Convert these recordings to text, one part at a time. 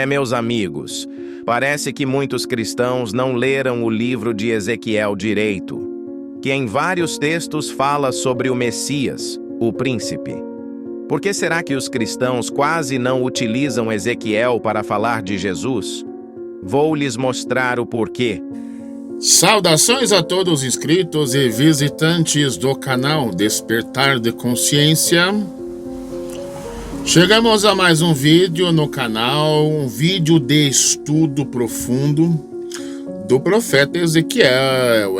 Meus amigos, parece que muitos cristãos não leram o livro de Ezequiel direito, que em vários textos fala sobre o Messias, o príncipe. Por que será que os cristãos quase não utilizam Ezequiel para falar de Jesus? Vou lhes mostrar o porquê. Saudações a todos os inscritos e visitantes do canal Despertar de Consciência. Chegamos a mais um vídeo no canal, um vídeo de estudo profundo do profeta Ezequiel.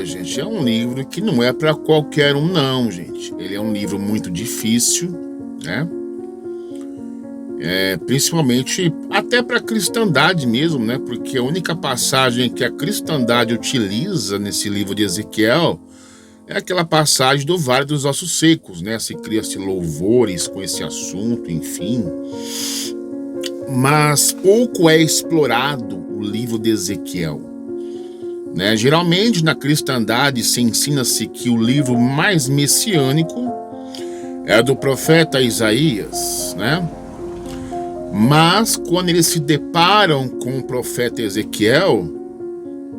Gente, é um livro que não é para qualquer um não, gente. Ele é um livro muito difícil, né? Principalmente até para a cristandade mesmo, né? Porque a única passagem que a cristandade utiliza nesse livro de Ezequiel é aquela passagem do Vale dos Ossos Secos, né? Se cria-se louvores com esse assunto, enfim. Mas pouco é explorado o livro de Ezequiel, né? Geralmente na cristandade se ensina-se que o livro mais messiânico é do profeta Isaías, né? Mas quando eles se deparam com o profeta Ezequiel,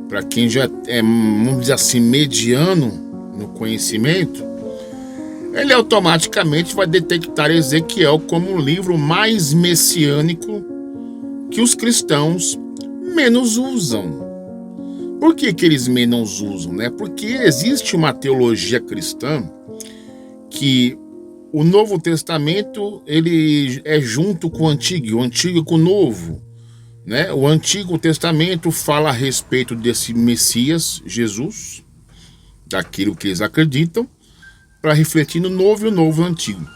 para quem já é, vamos dizer assim, mediano no conhecimento, ele automaticamente vai detectar Ezequiel como o livro mais messiânico que os cristãos menos usam. Por que eles menos usam, né? Porque existe uma teologia cristã que o Novo Testamento, ele é junto com o Antigo com o Novo, né? O Antigo Testamento fala a respeito desse Messias, Jesus, daquilo que eles acreditam, para refletir no Novo e o Novo e o Antigo.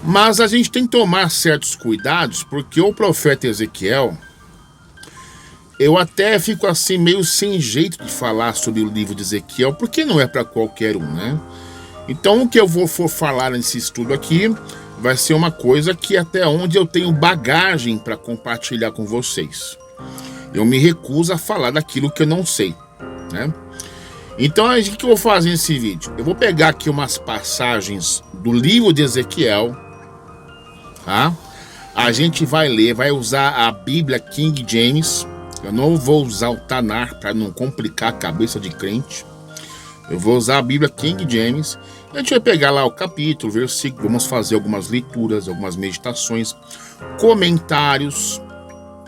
Mas a gente tem que tomar certos cuidados, porque o profeta Ezequiel, eu até fico assim meio sem jeito de falar sobre o livro de Ezequiel, porque não é para qualquer um, né? Então o que eu vou falar nesse estudo aqui vai ser uma coisa que até onde eu tenho bagagem para compartilhar com vocês. Eu me recuso a falar daquilo que eu não sei, né? Então o que eu vou fazer nesse vídeo? Eu vou pegar aqui umas passagens do livro de Ezequiel, tá? A gente vai ler, vai usar a Bíblia King James. Eu não vou usar o Tanar para não complicar a cabeça de crente. Eu vou usar a Bíblia King James. A gente vai pegar lá o capítulo, o versículo, vamos fazer algumas leituras, algumas meditações, comentários,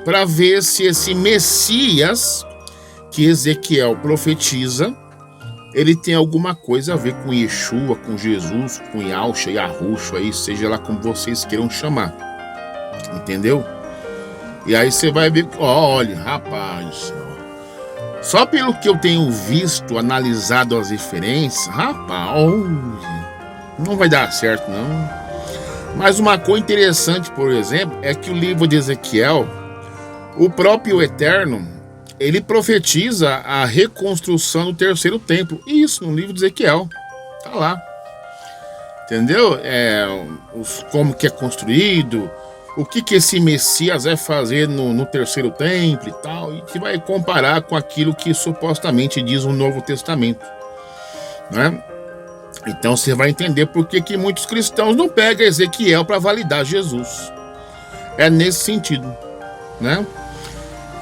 para ver se esse Messias que Ezequiel profetiza, ele tem alguma coisa a ver com Yeshua, com Jesus, com Yahusha, Yahusha, aí, seja lá como vocês queiram chamar. Entendeu? E aí você vai ver, olha, rapaz, só pelo que eu tenho visto, analisado as referências, rapaz, não vai dar certo não. Mas uma coisa interessante, por exemplo, é que o livro de Ezequiel, o próprio Eterno, ele profetiza a reconstrução do terceiro templo. Isso no livro de Ezequiel, tá lá. Entendeu? Como que é construído, o que esse Messias vai fazer no terceiro templo e tal, e que vai comparar com aquilo que supostamente diz o Novo Testamento, né? Então você vai entender por que muitos cristãos não pegam Ezequiel para validar Jesus. É nesse sentido, né?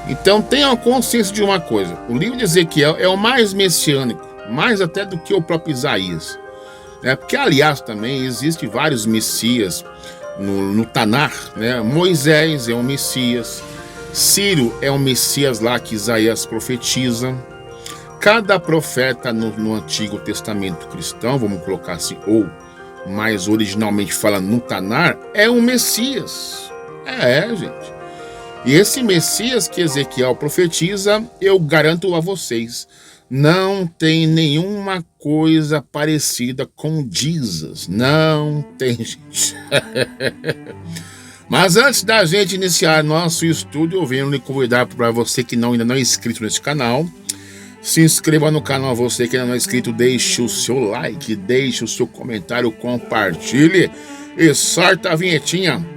Então tenham consciência de uma coisa: o livro de Ezequiel é o mais messiânico, mais até do que o próprio Isaías, né? Porque aliás também existem vários Messias no Tanar, né? Moisés é um Messias, Ciro é um Messias lá que Isaías profetiza. Cada profeta no Antigo Testamento cristão, vamos colocar assim, ou mais originalmente fala no Tanar, é um Messias. Gente. E esse Messias que Ezequiel profetiza, eu garanto a vocês, não tem nenhuma coisa parecida com Jesus. Não tem, gente. Mas antes da gente iniciar nosso estudo, eu venho lhe convidar para você que ainda não é inscrito nesse canal. Se inscreva no canal, você que ainda não é inscrito, deixe o seu like, deixe o seu comentário, compartilhe e sorta a vinhetinha.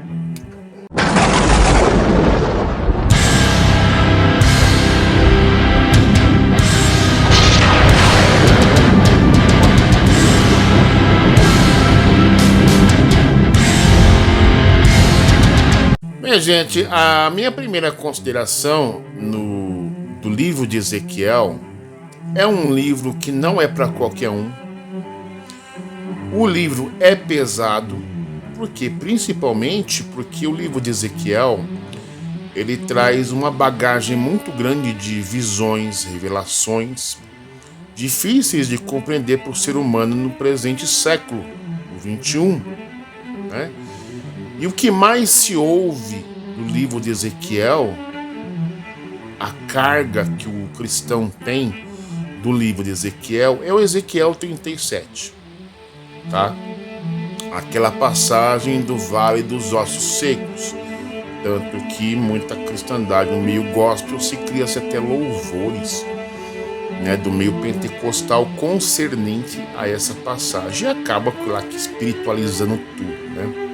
minha gente, a minha primeira consideração do livro de Ezequiel é um livro que não é para qualquer um. O livro é pesado, principalmente porque o livro de Ezequiel ele traz uma bagagem muito grande de visões, revelações, difíceis de compreender para o ser humano no presente século, no 21, né? E o que mais se ouve no livro de Ezequiel, a carga que o cristão tem do livro de Ezequiel, é o Ezequiel 37, tá? Aquela passagem do Vale dos Ossos Secos, tanto que muita cristandade no meio gospel se cria-se até louvores, né, do meio pentecostal concernente a essa passagem, e acaba lá que espiritualizando tudo, né,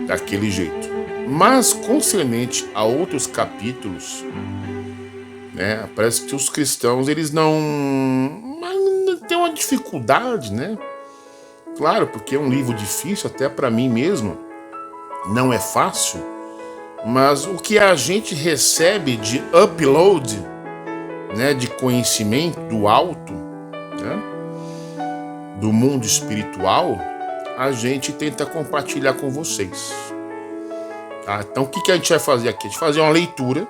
daquele jeito. Mas concernente a outros capítulos, né, parece que os cristãos eles não têm uma dificuldade, né? Claro, porque é um livro difícil, até para mim mesmo não é fácil, mas o que a gente recebe de upload, né, de conhecimento do alto, né, do mundo espiritual, a gente tenta compartilhar com vocês. Tá? Então o que a gente vai fazer aqui? A gente vai fazer uma leitura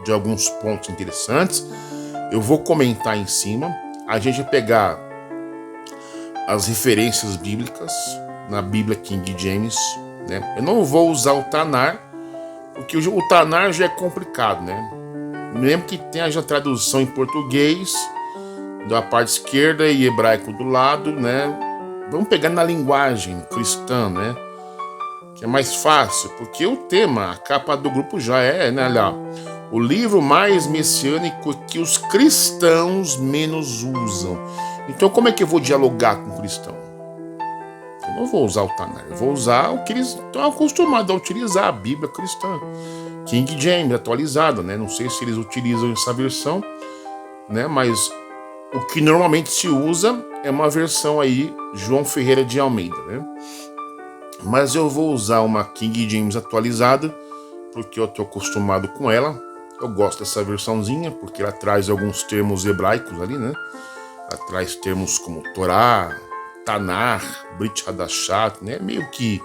de alguns pontos interessantes. Eu vou comentar em cima. A gente vai pegar as referências bíblicas na Bíblia King James, né? Eu não vou usar o Tanar, porque o Tanar já é complicado, né? Mesmo que tenha já tradução em português, da parte esquerda e hebraico do lado, né? Vamos pegar na linguagem cristã, né? Que é mais fácil, porque o tema, a capa do grupo já é, né? Olha, o livro mais messiânico que os cristãos menos usam. Então, como é que eu vou dialogar com o cristão? Eu não vou usar o Tanar, eu vou usar o que eles estão acostumados a utilizar, a Bíblia cristã. King James, atualizada, né? Não sei se eles utilizam essa versão, né? Mas o que normalmente se usa é uma versão aí, João Ferreira de Almeida, né? Mas eu vou usar uma King James atualizada, porque eu estou acostumado com ela. Eu gosto dessa versãozinha, porque ela traz alguns termos hebraicos ali, né? Ela traz termos como Torá, Tanar, Brit Hadashat, né? Meio que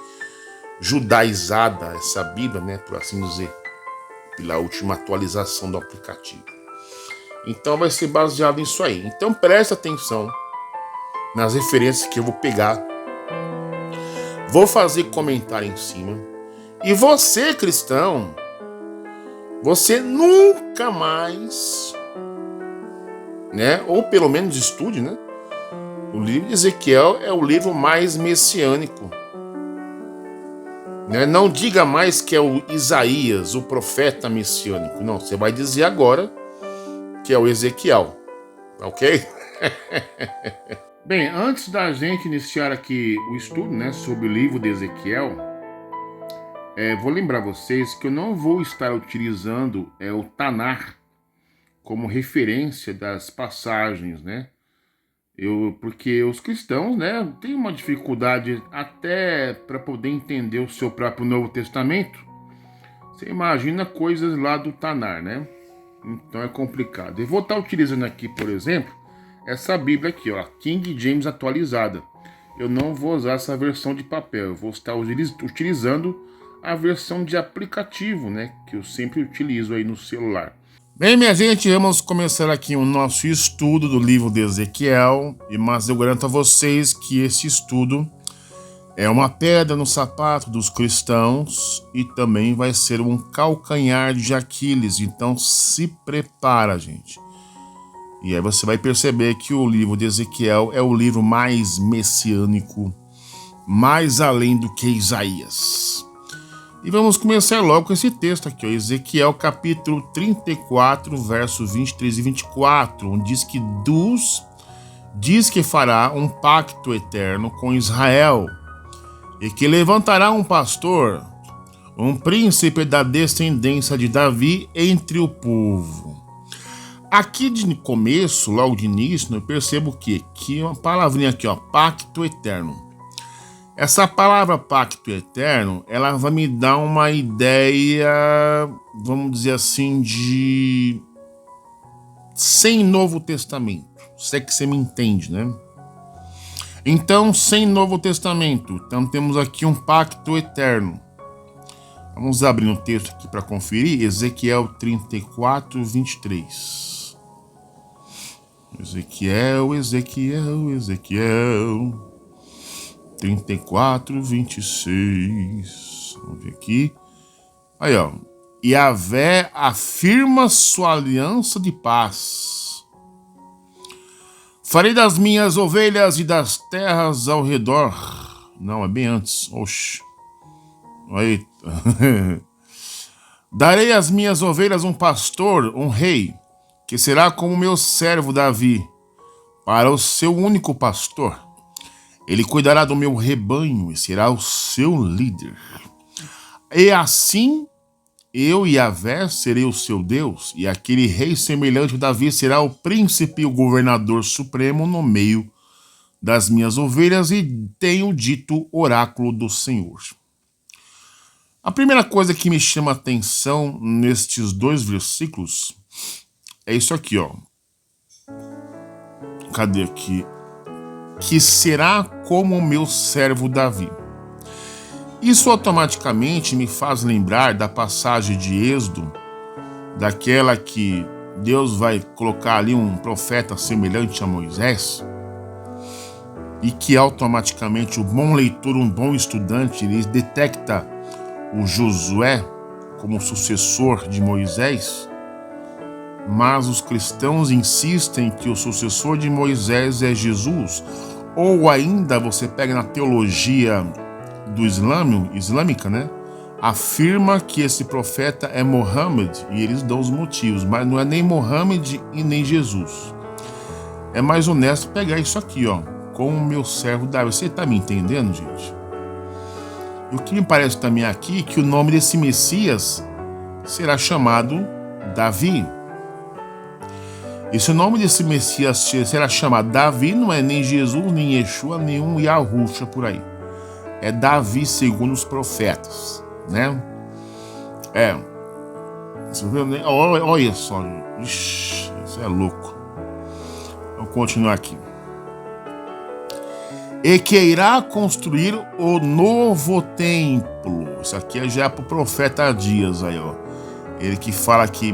judaizada essa Bíblia, né? Por assim dizer, pela última atualização do aplicativo. Então vai ser baseado nisso aí. Então presta atenção nas referências que eu vou pegar. Vou fazer comentário em cima. E você, cristão, você nunca mais, né? Ou pelo menos estude, né? O livro de Ezequiel é o livro mais messiânico. Né? Não diga mais que é o Isaías, o profeta messiânico. Não, você vai dizer agora que é o Ezequiel. Ok? Bem, antes da gente iniciar aqui o estudo, né, sobre o livro de Ezequiel, vou lembrar vocês que eu não vou estar utilizando o Tanar como referência das passagens, né? Porque os cristãos, né, têm uma dificuldade até para poder entender o seu próprio Novo Testamento. Você imagina coisas lá do Tanar, né? Então é complicado. Eu vou estar utilizando aqui, por exemplo, essa Bíblia aqui, ó, King James atualizada. Eu não vou usar essa versão de papel, eu vou estar utilizando a versão de aplicativo, né, que eu sempre utilizo aí no celular. Bem, minha gente, vamos começar aqui o nosso estudo do livro de Ezequiel, mas eu garanto a vocês que esse estudo é uma pedra no sapato dos cristãos e também vai ser um calcanhar de Aquiles, então se prepara, gente. E aí você vai perceber que o livro de Ezequiel é o livro mais messiânico, mais além do que Isaías. E vamos começar logo com esse texto aqui, ó, Ezequiel capítulo 34, versos 23 e 24, onde diz que fará um pacto eterno com Israel, e que levantará um pastor, um príncipe da descendência de Davi entre o povo. Aqui de começo, logo de início, eu percebo que uma palavrinha aqui, ó, pacto eterno. Essa palavra pacto eterno, ela vai me dar uma ideia, vamos dizer assim, de sem Novo Testamento. Se é que você me entende, né? Então, sem Novo Testamento, então temos aqui um pacto eterno. Vamos abrir um texto aqui para conferir, Ezequiel 34, 23. Ezequiel 34, 26. Vamos ver aqui. Aí, ó. Yahvé afirma sua aliança de paz. Farei das minhas ovelhas e das terras ao redor. Não, é bem antes. Oxe. Aí. Darei às minhas ovelhas um pastor, um rei, que será como meu servo Davi, para o seu único pastor. Ele cuidará do meu rebanho e será o seu líder. E assim, eu, Yahvé, serei o seu Deus, e aquele rei semelhante a Davi será o príncipe e o governador supremo no meio das minhas ovelhas, e tenho dito oráculo do Senhor. A primeira coisa que me chama a atenção nestes dois versículos é isso aqui, ó. Cadê aqui? Que será como o meu servo Davi. Isso automaticamente me faz lembrar da passagem de Êxodo, daquela que Deus vai colocar ali um profeta semelhante a Moisés, e que automaticamente o bom leitor, um bom estudante, ele detecta o Josué como sucessor de Moisés, mas os cristãos insistem que o sucessor de Moisés é Jesus, ou ainda você pega na teologia do islâmica, né? Afirma que esse profeta é Mohammed, e eles dão os motivos, mas não é nem Mohammed e nem Jesus. É mais honesto pegar isso aqui, ó, com o meu servo Davi. Você tá me entendendo, gente? E o que me parece também aqui é que o nome desse Messias será chamado Davi. E se o nome desse Messias será chamado Davi, não é nem Jesus, nem Yeshua, nenhum Yahusha por aí. É Davi segundo os profetas, né? Você viu? Olha só. Ixi, isso é louco. Vamos continuar aqui. E que irá construir o novo templo. Isso aqui já é para o profeta Dias aí, ó. Ele que fala que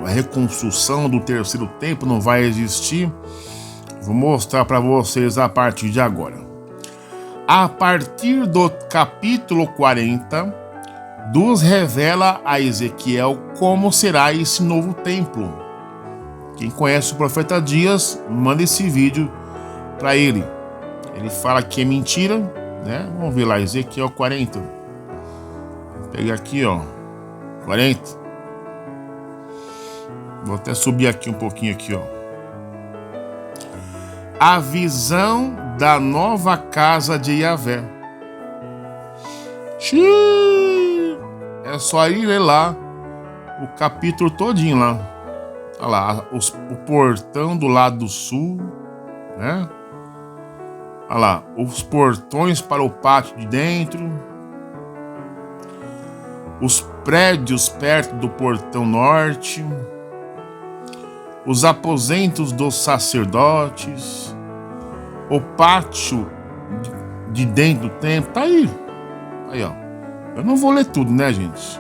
a reconstrução do terceiro templo não vai existir. Vou mostrar para vocês a partir de agora. A partir do capítulo 40, Deus revela a Ezequiel como será esse novo templo. Quem conhece o profeta Dias, manda esse vídeo para ele. Ele fala que é mentira, né? Vamos ver lá, Ezequiel 40. Vou pegar aqui, ó. 40. Vou até subir aqui um pouquinho aqui, ó. A visão da nova casa de Yahvé. É só ir ler lá o capítulo todinho lá. Olha lá, o portão do lado sul, né? Olha lá, os portões para o pátio de dentro, os prédios perto do portão norte, os aposentos dos sacerdotes, o pátio de dentro do templo. Tá aí. Aí, ó. Eu não vou ler tudo, né, gente?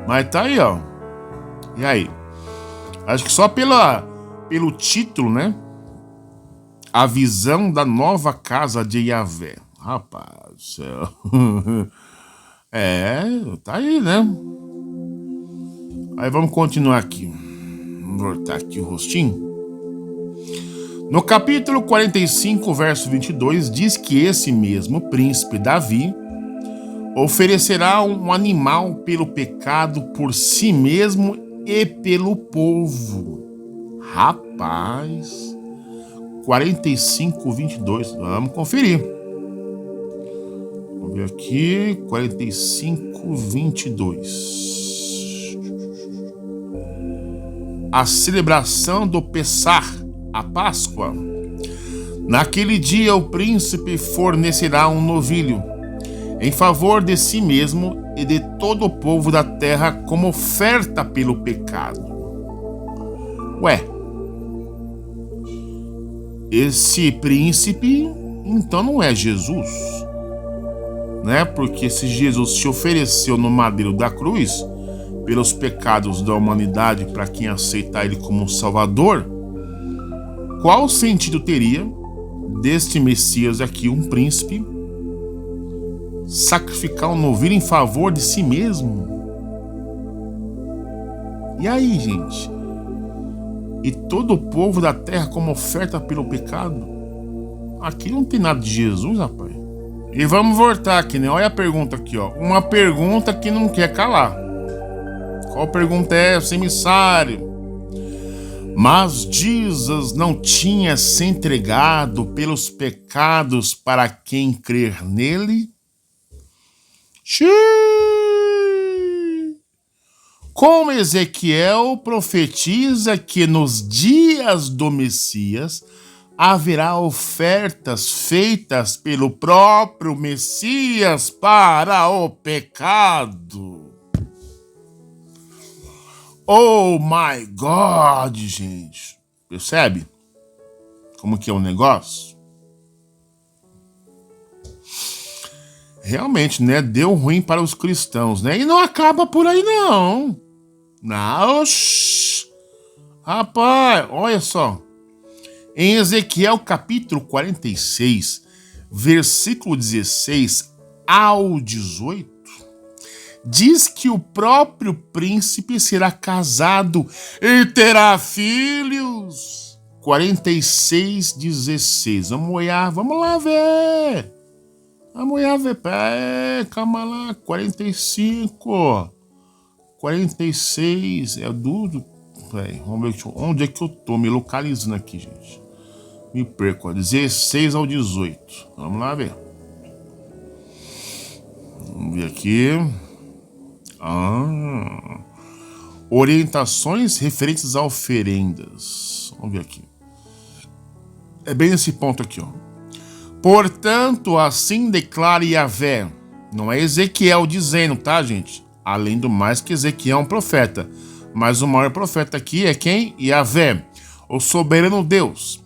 Mas tá aí, ó. E aí? Acho que só pelo título, né? A visão da nova casa de Yahvé. Rapaz do céu. Tá aí, né? Aí vamos continuar aqui. Vamos voltar aqui o rostinho. No capítulo 45, verso 22, diz que esse mesmo príncipe Davi oferecerá um animal pelo pecado por si mesmo e pelo povo. Rapaz... 45, 22. Vamos conferir. Vamos ver aqui. 45, 22. A celebração do Pessah, a Páscoa. Naquele dia o príncipe fornecerá um novilho em favor de si mesmo e de todo o povo da terra como oferta pelo pecado. Ué, esse príncipe então não é Jesus, né? Porque se Jesus se ofereceu no madeiro da cruz pelos pecados da humanidade para quem aceitar ele como Salvador, qual sentido teria deste Messias aqui, um príncipe, sacrificar um novilho em favor de si mesmo? E aí, gente? E todo o povo da terra como oferta pelo pecado? Aqui não tem nada de Jesus, rapaz. E vamos voltar aqui, né? Olha a pergunta aqui, ó. Uma pergunta que não quer calar. Qual pergunta é essa, emissário? Mas Jesus não tinha se entregado pelos pecados para quem crer nele? Xiii! Como Ezequiel profetiza que nos dias do Messias haverá ofertas feitas pelo próprio Messias para o pecado. Oh my God, gente. Percebe como que é o negócio? Realmente, né? Deu ruim para os cristãos, né? E não acaba por aí, não. Não, rapaz, olha só. Em Ezequiel capítulo 46, versículo 16 ao 18, diz que o próprio príncipe será casado e terá filhos. 46, 16. Vamos lá ver. Calma lá. 45. 46. É duro. Vamos ver onde é que eu tô me localizando aqui, gente. Me perco. 16 ao 18. Vamos lá ver. Vamos ver aqui. Orientações referentes a oferendas. Vamos ver aqui. É bem esse ponto aqui, ó. Portanto, assim declara Yahvé. Não é Ezequiel dizendo, tá, gente? Além do mais que Ezequiel é um profeta. Mas o maior profeta aqui é quem? Yahvé, o soberano Deus.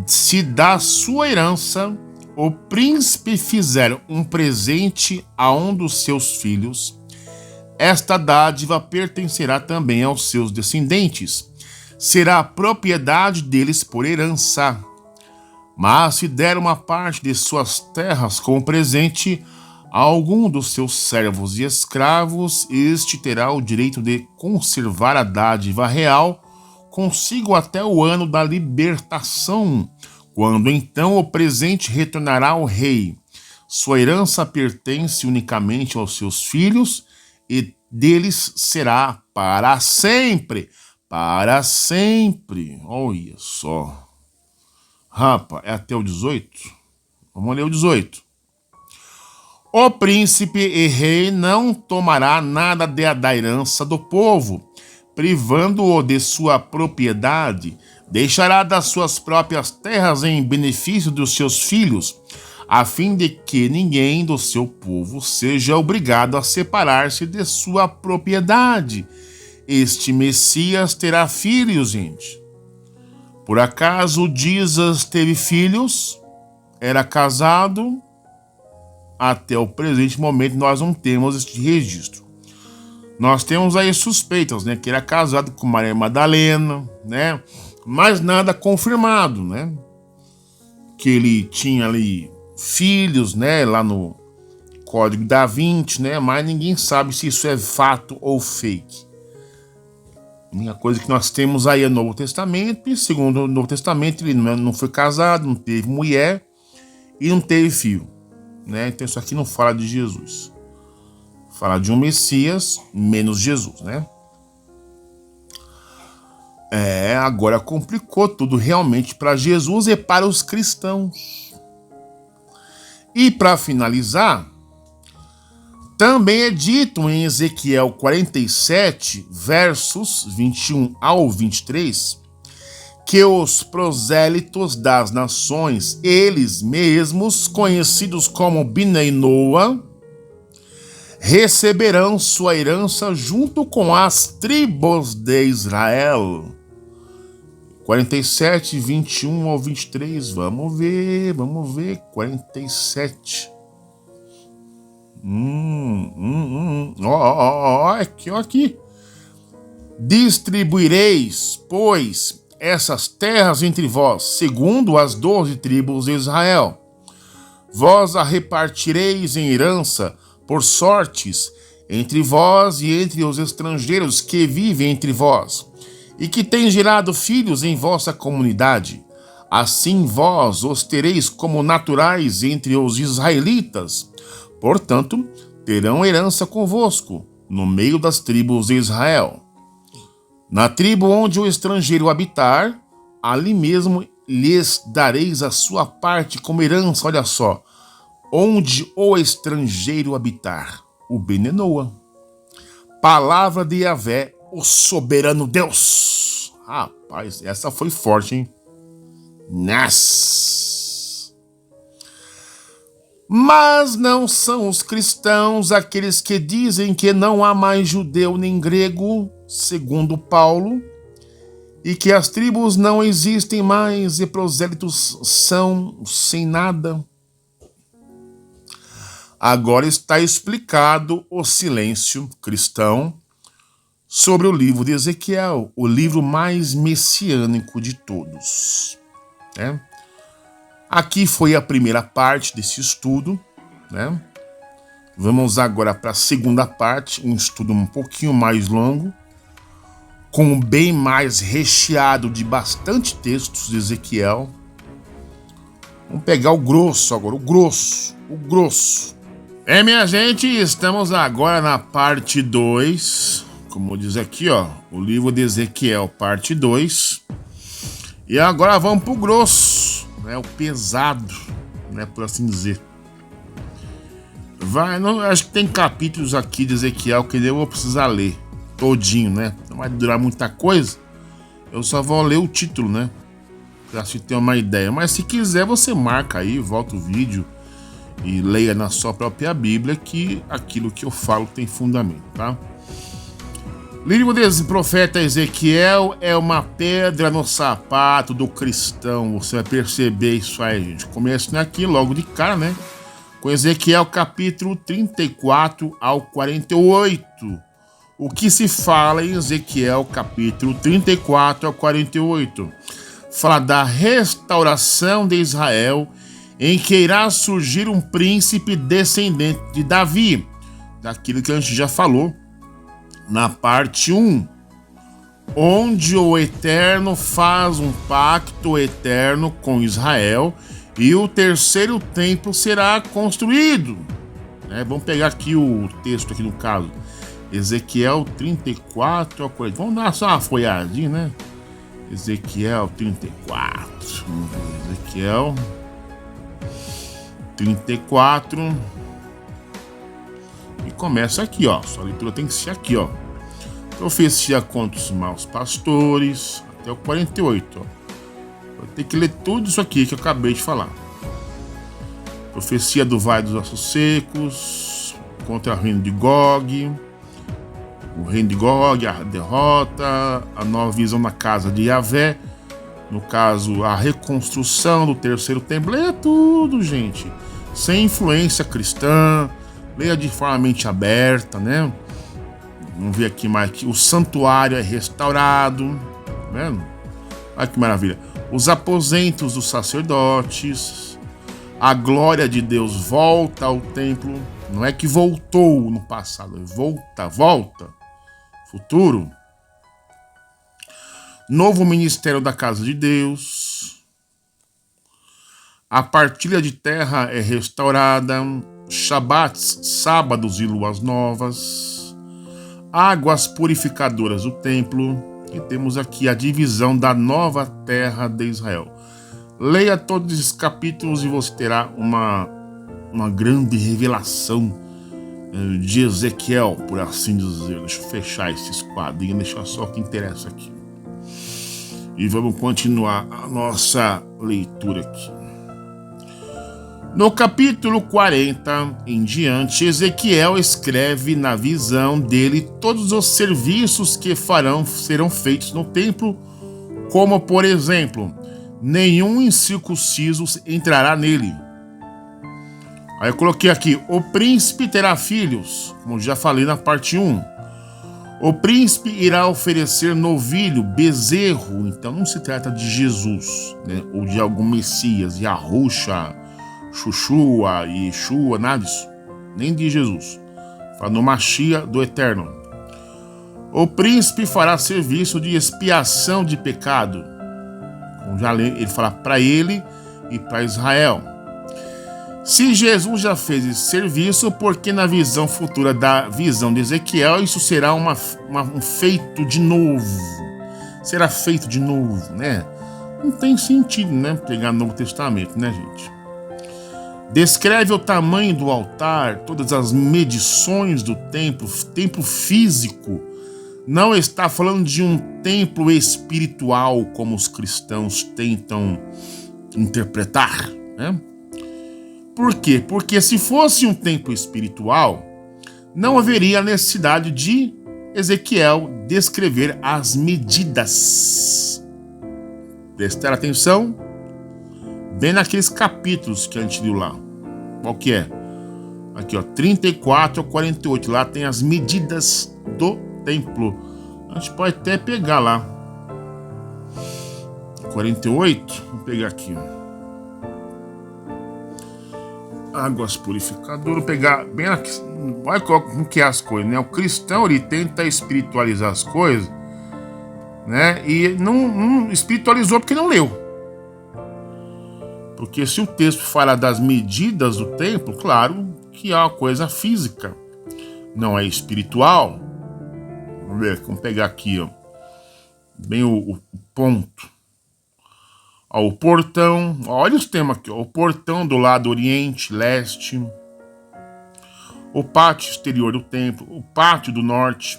Se da sua herança o príncipe fizer um presente a um dos seus filhos, esta dádiva pertencerá também aos seus descendentes. Será propriedade deles por herança. Mas se der uma parte de suas terras como presente a algum dos seus servos e escravos, este terá o direito de conservar a dádiva real consigo até o ano da libertação, quando então o presente retornará ao rei. Sua herança pertence unicamente aos seus filhos e deles será para sempre. Para sempre. Olha só. Rapa, é até o 18? Vamos ler o 18. O príncipe e rei não tomará nada da herança do povo, privando-o de sua propriedade, deixará das suas próprias terras em benefício dos seus filhos, a fim de que ninguém do seu povo seja obrigado a separar-se de sua propriedade. Este Messias terá filhos, gente. Por acaso Jesus teve filhos? Era casado? Até o presente momento nós não temos este registro. Nós temos aí suspeitas, né? Que era casado com Maria Madalena, né? Mas nada confirmado, né? Que ele tinha ali filhos, né? Lá no Código da Vinci, né? Mas ninguém sabe se isso é fato ou fake. A única coisa que nós temos aí é o Novo Testamento, e segundo o Novo Testamento ele não foi casado, não teve mulher e não teve filho, né? Então isso aqui não fala de Jesus. Fala de um Messias menos Jesus, né? Agora complicou tudo realmente para Jesus e para os cristãos. E para finalizar, também é dito em Ezequiel 47, versos 21 ao 23, que os prosélitos das nações, eles mesmos, conhecidos como Bnei Noa, receberão sua herança junto com as tribos de Israel. 47, 21 ao 23, vamos ver, 47. Aqui. Distribuireis, pois, essas terras entre vós, segundo as 12 tribos de Israel. Vós a repartireis em herança por sortes entre vós e entre os estrangeiros que vivem entre vós, e que têm gerado filhos em vossa comunidade. Assim vós os tereis como naturais entre os israelitas. Portanto, terão herança convosco, no meio das tribos de Israel. Na tribo onde o estrangeiro habitar, ali mesmo lhes dareis a sua parte como herança, olha só, onde o estrangeiro habitar, o Bnei Noa. Palavra de Yahvé, o soberano Deus. Rapaz, essa foi forte, hein? Mas não são os cristãos aqueles que dizem que não há mais judeu nem grego, segundo Paulo, e que as tribos não existem mais e prosélitos são sem nada. Agora está explicado o silêncio cristão sobre o livro de Ezequiel, o livro mais messiânico de todos. Aqui foi a primeira parte desse estudo, né? Vamos agora para a segunda parte, um estudo um pouquinho mais longo, com bem mais recheado de bastante textos de Ezequiel. Vamos pegar o grosso agora, o grosso. Minha gente, estamos agora na parte 2, como diz aqui, o livro de Ezequiel, parte 2. E agora vamos pro grosso, o pesado, por assim dizer. Acho que tem capítulos aqui de Ezequiel que eu vou precisar ler todinho, Não vai durar muita coisa. Eu só vou ler o título, Pra se ter uma ideia. Mas se quiser, você marca aí, volta o vídeo e leia na sua própria Bíblia que aquilo que eu falo tem fundamento, tá? O livro do profeta Ezequiel é uma pedra no sapato do cristão. Você vai perceber isso aí, gente. Começa aqui logo de cara, com Ezequiel capítulo 34 ao 48. O que se fala em Ezequiel capítulo 34 ao 48? Fala da restauração de Israel, em que irá surgir um príncipe descendente de Davi, daquilo que a gente já falou na parte 1, onde o Eterno faz um pacto eterno com Israel e o terceiro templo será construído. Vamos pegar aqui o texto aqui no caso, Ezequiel 34 ao 40. Vamos dar só uma folhadinha, Ezequiel 34. Vamos ver, Ezequiel 34. E começa aqui, Sua leitura tem que ser aqui, Profecia contra os maus pastores, até o 48, Vai ter que ler tudo isso aqui que eu acabei de falar. Profecia do Vale dos Ossos Secos, contra o reino de Gog, o reino de Gog, a derrota, a nova visão na casa de Yahvé, no caso, a reconstrução do terceiro templo. Leia tudo, gente, sem influência cristã, leia de forma mente aberta, Vamos ver aqui mais que o santuário é restaurado, tá vendo? Olha que maravilha. Os aposentos dos sacerdotes, a glória de Deus volta ao templo. Não é que voltou no passado, é volta. Futuro. Novo ministério da casa de Deus. A partilha de terra é restaurada. Shabats, sábados e luas novas. Águas purificadoras do templo. E temos aqui a divisão da nova terra de Israel. Leia todos esses capítulos e você terá uma grande revelação de Ezequiel, por assim dizer. Deixa eu fechar esses quadrinhos, deixar só o que interessa aqui. E vamos continuar a nossa leitura aqui. No capítulo 40 em diante, Ezequiel escreve na visão dele todos os serviços que serão feitos no templo, como, por exemplo, nenhum incircunciso entrará nele. Aí eu coloquei aqui, o príncipe terá filhos, como já falei na parte 1. O príncipe irá oferecer novilho, bezerro, então não se trata de Jesus, né? Ou de algum Messias, Yahusha, Xuxua, Yeshua, nada disso, nem de Jesus. Fala no Mashiach do Eterno. O príncipe fará serviço de expiação de pecado, como já ele fala para ele e para Israel. Se Jesus já fez esse serviço, porque na visão futura da visão de Ezequiel, isso será um feito de novo. Será feito de novo, né? Não tem sentido, né? Pegar no Novo Testamento, né, gente? Descreve o tamanho do altar, todas as medições do templo físico. Não está falando de um templo espiritual, como os cristãos tentam interpretar, né? Por quê? Porque se fosse um templo espiritual, não haveria necessidade de Ezequiel descrever as medidas. Prestar atenção bem naqueles capítulos que a gente viu lá. Qual que é? Aqui, ó, 34 a 48. Lá tem as medidas do templo. A gente pode até pegar lá. 48, vamos pegar aqui, ó. Águas purificadoras, pegar bem aqui, olha como que é as coisas, né? O cristão, ele tenta espiritualizar as coisas, né? E não espiritualizou porque não leu. Porque se o texto fala das medidas do templo, claro que é uma coisa física, não é espiritual. Vamos ver, vamos pegar aqui, ó, bem o ponto. Ó, o portão, olha os temas aqui, ó, o portão do lado oriente, leste, o pátio exterior do templo, o pátio do norte,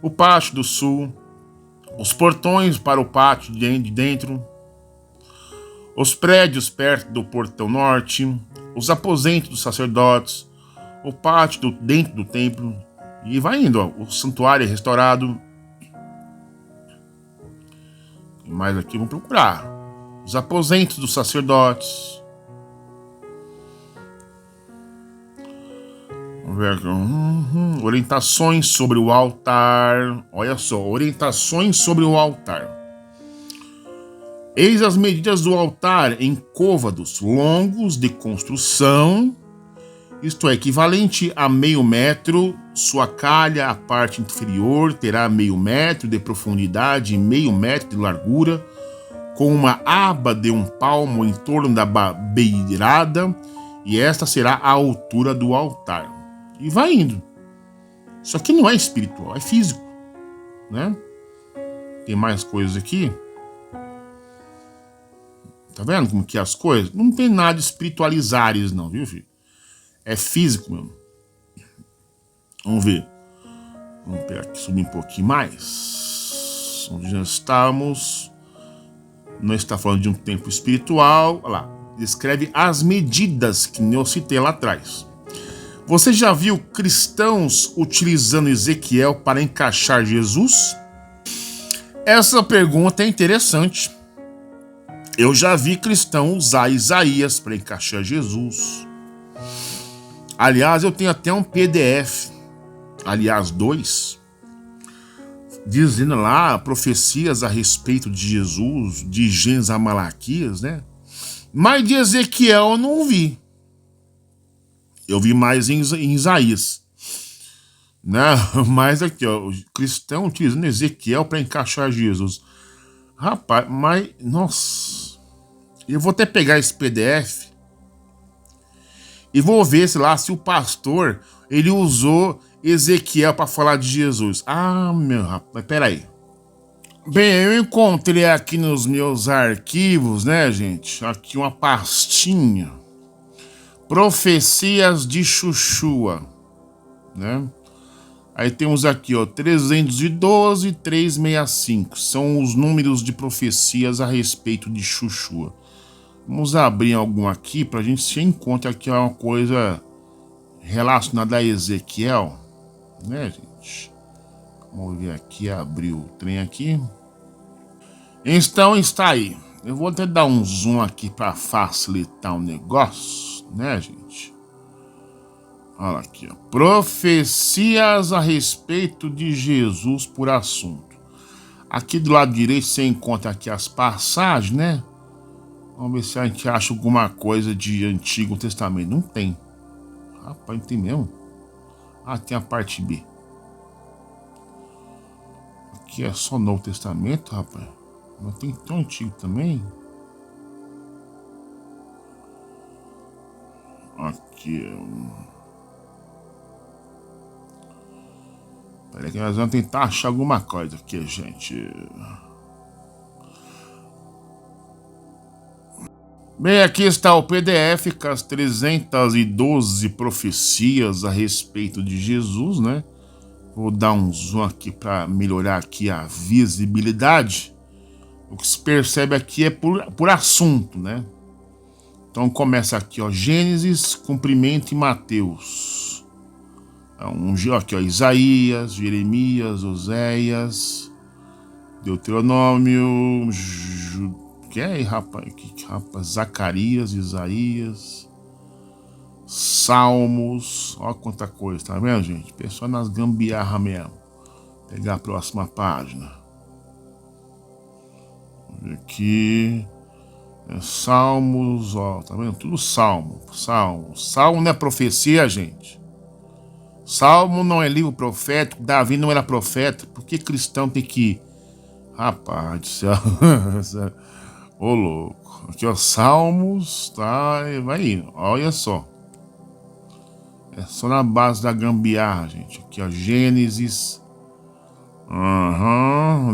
o pátio do sul, os portões para o pátio de dentro, os prédios perto do portão norte, os aposentos dos sacerdotes, o pátio dentro do templo, e vai indo, ó, o santuário é restaurado. E mais aqui, vamos procurar. Os aposentos dos sacerdotes. Vamos ver aqui. Orientações sobre o altar. Olha só, orientações sobre o altar. Eis as medidas do altar em côvados longos de construção, isto é, equivalente a 0,5 metro. Sua calha, a parte inferior, terá 0,5 metro de profundidade e 0,5 metro de largura, com uma aba de 1 palmo em torno da beirada, e esta será a altura do altar. E vai indo. Isso aqui não é espiritual, é físico, né? Tem mais coisas aqui. Tá vendo como que é as coisas? Não tem nada de espiritualizares não, viu, filho? É físico mesmo. Vamos ver. Vamos pegar aqui, subir um pouquinho mais. Onde já estamos. Não está falando de um templo espiritual. Olha lá. Descreve as medidas que eu citei lá atrás. Você já viu cristãos utilizando Ezequiel para encaixar Jesus? Essa pergunta é interessante. Eu já vi cristão usar Isaías para encaixar Jesus. Aliás, eu tenho até um PDF, aliás, 2, dizendo lá profecias a respeito de Jesus, de Gênesis a Malaquias, né? Mas de Ezequiel eu não vi. Eu vi mais em Isaías. Não, mas aqui, ó, o cristão utilizando Ezequiel para encaixar Jesus. Rapaz, mas, nossa, eu vou até pegar esse PDF e vou ver se o pastor, ele usou Ezequiel para falar de Jesus. Ah, meu rapaz, peraí. Bem, eu encontrei aqui nos meus arquivos, né, gente, aqui uma pastinha. Profecias de Xuxua, né? Aí temos aqui, ó, 312 e 365. São os números de profecias a respeito de Chuchua. Vamos abrir algum aqui para a gente se encontra aqui uma coisa relacionada a Ezequiel, né, gente? Vamos ver aqui, abrir o trem aqui. Então está aí. Eu vou até dar um zoom aqui para facilitar o negócio, né, gente? Olha aqui, ó. Profecias a respeito de Jesus por assunto. Aqui do lado direito você encontra aqui as passagens, né? Vamos ver se a gente acha alguma coisa de Antigo Testamento. Não tem. Rapaz, não tem mesmo. Ah, tem a parte B. Aqui é só Novo Testamento, rapaz. Mas tem tão antigo também. Aqui. Peraí que nós vamos tentar achar alguma coisa aqui, gente. Bem, aqui está o PDF com as 312 profecias a respeito de Jesus, né? Vou dar um zoom aqui para melhorar aqui a visibilidade. O que se percebe aqui é por assunto, né? Então começa aqui, ó, Gênesis, Cumprimento e Mateus. Aqui, ó, Isaías, Jeremias, Oséias, Deuteronômio, Zacarias, Isaías, Salmos, ó quanta coisa, tá vendo, gente? Pessoal nas gambiarra mesmo. Vou pegar a próxima página. Aqui. Salmos, ó, tá vendo? Tudo Salmo. Salmo não é profecia, gente. Salmo não é livro profético. Davi não era profeta. Por que cristão tem que... Rapaz do céu. Ô, louco. Aqui, ó, Salmos, tá? Vai indo. Olha só. É só na base da gambiarra, gente. Aqui, ó, Gênesis.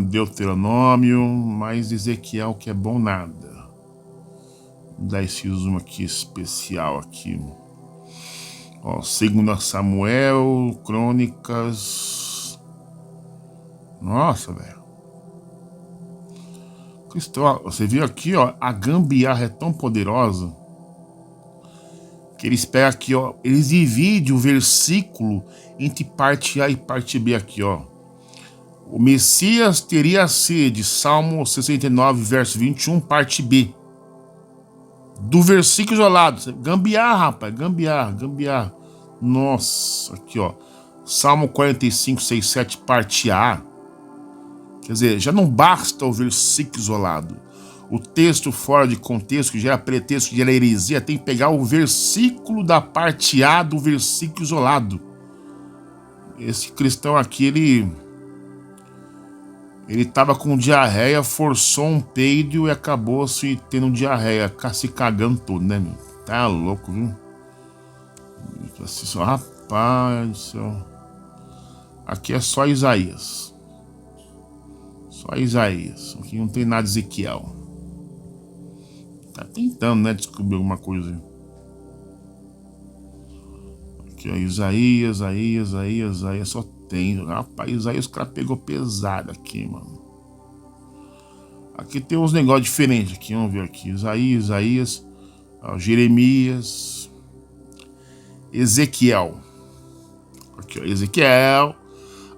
Deuteronômio. Mais Ezequiel, que é bom nada. Vou dar esse zoom aqui especial aqui. Ó, 2 Samuel, Crônicas. Nossa, velho. Cristão, você viu aqui, ó, a gambiarra é tão poderosa que eles pegam aqui, ó, eles dividem o versículo entre parte A e parte B aqui, ó. O Messias teria sede, Salmo 69, verso 21, parte B. Do versículo isolado. Gambiarra, rapaz, gambiarra. Nossa, aqui, ó. Salmo 45, 6, 7, parte A. Quer dizer, já não basta o versículo isolado. O texto fora de contexto, que gera pretexto, que gera heresia, tem que pegar o versículo da parte A do versículo isolado. Esse cristão aqui, ele tava com diarreia, forçou um peido e acabou se tendo diarreia, se cagando todo, né, meu? Tá louco, viu? Rapaz do céu. Aqui é só Isaías. Só Isaías. Aqui não tem nada de Ezequiel. Tá tentando, né, descobrir alguma coisa. Aqui, ó, Isaías, só tem. Rapaz, Isaías, o cara pegou pesado aqui, mano. Aqui tem uns negócios diferentes aqui, vamos ver aqui. Isaías, ó, Jeremias, Ezequiel. Aqui, ó, Ezequiel.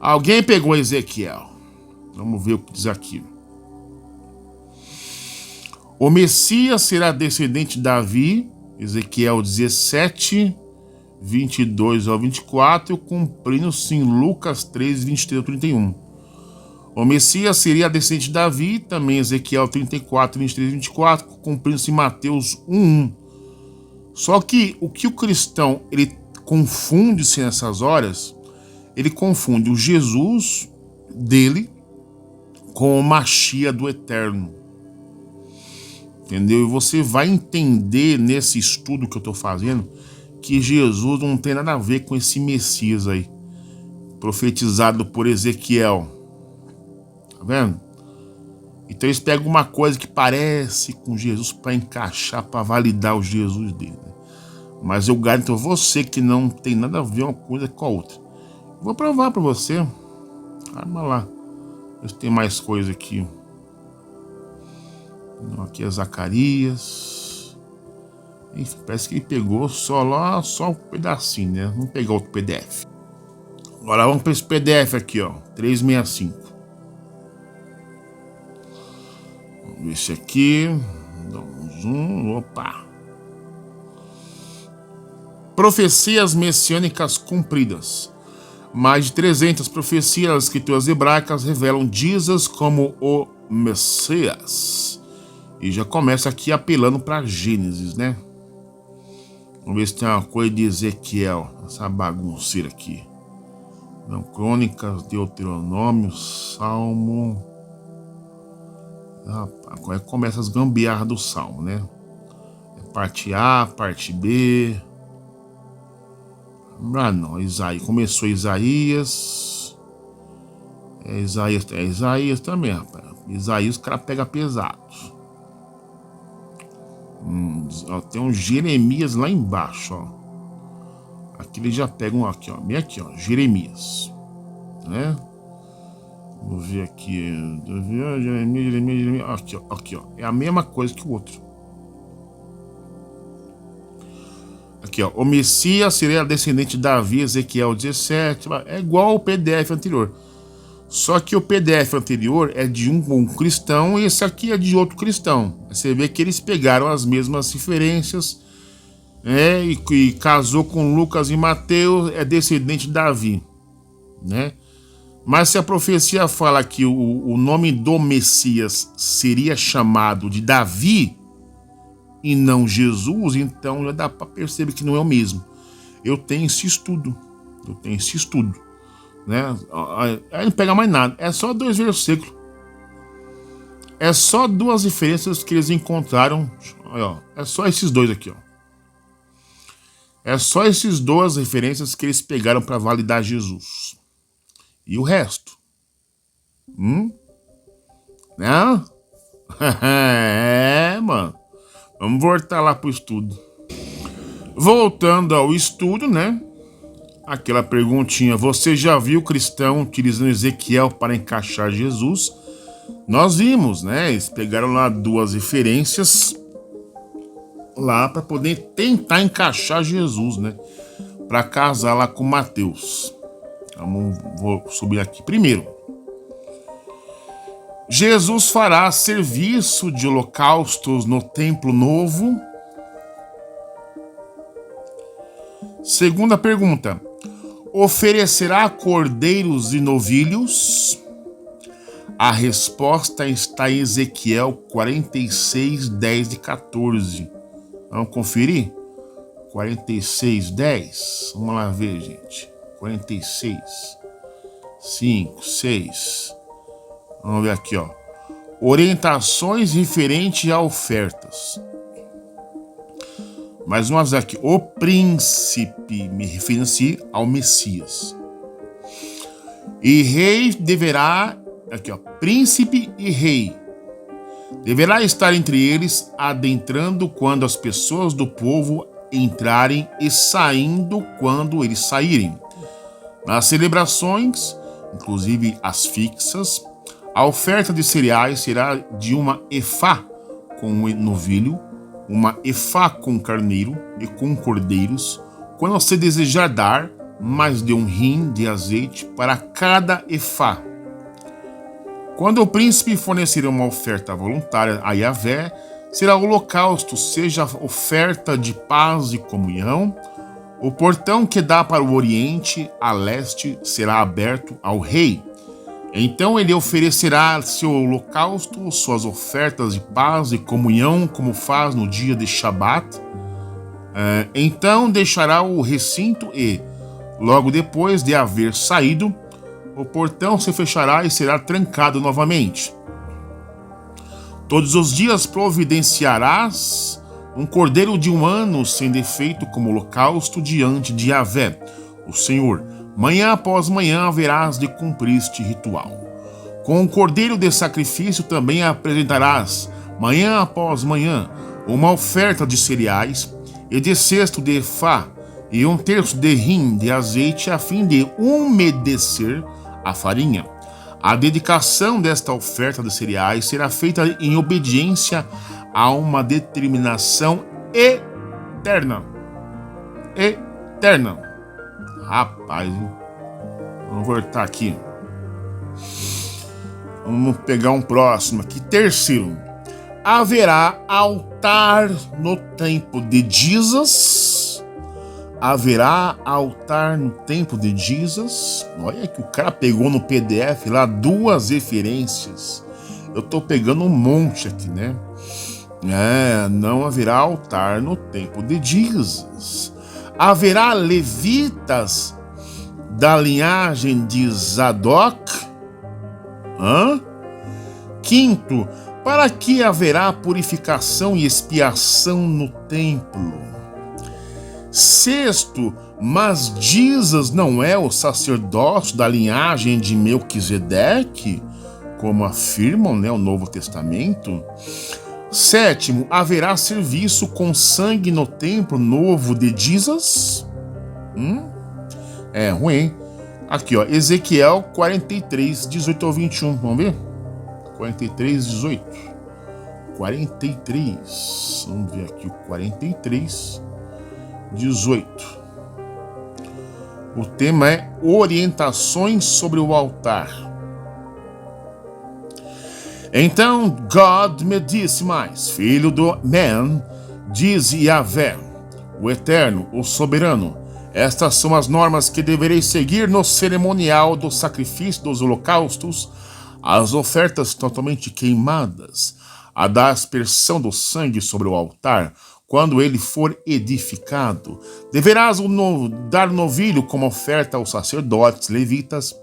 Alguém pegou Ezequiel. Vamos ver o que diz aqui. O Messias será descendente de Davi, Ezequiel 17, 22 ao 24, cumprindo-se em Lucas 3, 23 ao 31. O Messias seria descendente de Davi, também Ezequiel 34, 23 e 24, cumprindo-se em Mateus 1, 1. Só que o que o cristão, ele confunde-se nessas horas, ele confunde o Jesus dele com o Machia do Eterno. Entendeu? E você vai entender nesse estudo que eu tô fazendo que Jesus não tem nada a ver com esse Messias aí, profetizado por Ezequiel. Tá vendo? Então eles pegam uma coisa que parece com Jesus para encaixar, para validar o Jesus dele. Mas eu garanto a você que não tem nada a ver uma coisa com a outra. Vou provar pra você. Calma lá. Deixa eu ter mais coisa aqui. Aqui é Zacarias. Enfim, parece que ele pegou só um pedacinho, né? Vamos pegar outro PDF. Agora vamos para esse PDF aqui, ó. 365. Vamos ver esse aqui. Dá um zoom. Opa. Profecias messiânicas cumpridas. Mais de 300 profecias das escrituras hebraicas revelam Jesus como o Messias. E já começa aqui apelando para Gênesis, né? Vamos ver se tem uma coisa de Ezequiel. Essa bagunceira aqui. Não, Crônicas, Deuteronômio, Salmo. Agora começa as gambiarras do Salmo, né? Parte A, parte B. Ah, não, Isaías. Começou Isaías. Isaías também, rapaz. Isaías o cara pega pesado. Ó, tem um Jeremias lá embaixo, ó. Aqui eles já pegam aqui, ó. Bem aqui, ó. Jeremias. Né? Vou ver aqui. Jeremias. Aqui, ó. É a mesma coisa que o outro. Aqui, ó. O Messias seria descendente de Davi, Ezequiel 17. É igual ao PDF anterior. Só que o PDF anterior é de um cristão e esse aqui é de outro cristão. Você vê que eles pegaram as mesmas referências, né? E casou com Lucas e Mateus, é descendente de Davi, né? Mas se a profecia fala que o nome do Messias seria chamado de Davi e não Jesus, então já dá para perceber que não é o mesmo. Eu tenho esse estudo. Né? Aí não pega mais nada. É só 2 versículos. É só 2 referências que eles encontraram. Ó, é só esses 2 aqui, ó. É só esses 2 referências que eles pegaram para validar Jesus. E o resto? Não? É, mano. Vamos voltar lá pro estudo. Voltando ao estudo, né? Aquela perguntinha, você já viu cristão utilizando Ezequiel para encaixar Jesus? Nós vimos, né? Eles pegaram lá 2 referências lá para poder tentar encaixar Jesus, né? Para casar lá com Mateus. Vou subir aqui primeiro. Jesus fará serviço de holocaustos no templo novo? Segunda pergunta. Oferecerá cordeiros e novilhos? A resposta está em Ezequiel 46, 10 e 14. Vamos conferir? 46, 10. Vamos lá ver, gente. 46, 5, 6. Vamos ver aqui, ó. Orientações referentes a ofertas. Mais uma vez aqui, o príncipe, me referindo-se ao Messias. E rei deverá, aqui ó, príncipe e rei, deverá estar entre eles, adentrando quando as pessoas do povo entrarem e saindo quando eles saírem. Nas celebrações, inclusive as fixas, a oferta de cereais será de uma efá com um novilho, uma efá com carneiro e com cordeiros, quando você desejar dar mais de um rim de azeite para cada efá. Quando o príncipe fornecer uma oferta voluntária a Yahvé, será holocausto, seja oferta de paz e comunhão. O portão que dá para o oriente, a leste, será aberto ao rei. Então ele oferecerá seu holocausto, suas ofertas de paz e comunhão, como faz no dia de Shabat. Então deixará o recinto e, logo depois de haver saído, o portão se fechará e será trancado novamente. Todos os dias providenciarás um cordeiro de 1 ano sem defeito como holocausto diante de Yahvé, o Senhor. Manhã após manhã haverás de cumprir este ritual. Com o cordeiro de sacrifício também apresentarás, manhã após manhã, uma oferta de cereais e de cesto de efá, e 1/3 de hin de azeite a fim de umedecer a farinha. A dedicação desta oferta de cereais será feita em obediência a uma determinação eterna. Eterna. Rapaz, vamos voltar aqui. Vamos pegar um próximo aqui. Terceiro, haverá altar no templo de Jesus. Haverá altar no templo de Jesus. Olha que o cara pegou no PDF lá 2 referências. Eu tô pegando um monte aqui, né? Não haverá altar no templo de Jesus. Haverá levitas da linhagem de Zadok. Quinto, para que haverá purificação e expiação no templo? Sexto, mas Jesus não é o sacerdócio da linhagem de Melquisedeque, como afirmam, né, o Novo Testamento. Sétimo, haverá serviço com sangue no templo novo de Jesus? É ruim. Aqui, ó, Ezequiel 43, 18 ao 21. Vamos ver? 43, 18. 43. Vamos ver aqui o 43, 18. O tema é orientações sobre o altar. Então God me disse mais: filho do man, diz Yahvé, o Eterno, o Soberano, estas são as normas que devereis seguir no cerimonial do sacrifício dos holocaustos, as ofertas totalmente queimadas, a da aspersão do sangue sobre o altar, quando ele for edificado. Deverás dar novilho como oferta aos sacerdotes levitas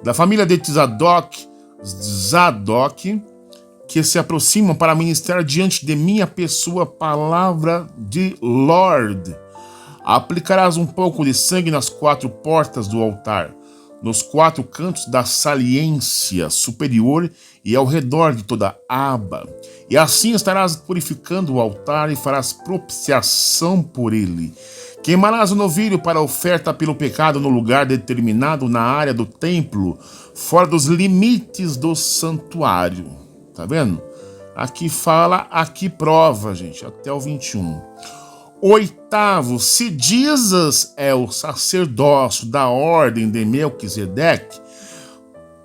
da família de Zadok, que se aproximam para ministrar diante de minha pessoa palavra de Lord. Aplicarás um pouco de sangue nas 4 portas do altar, nos 4 cantos da saliência superior e ao redor de toda a aba. E assim estarás purificando o altar e farás propiciação por ele. Queimarás o novilho para oferta pelo pecado no lugar determinado na área do templo, fora dos limites do santuário. Tá vendo? Aqui fala, aqui prova, gente, até o 21. Oitavo, se Jesus é o sacerdócio da ordem de Melquisedeque,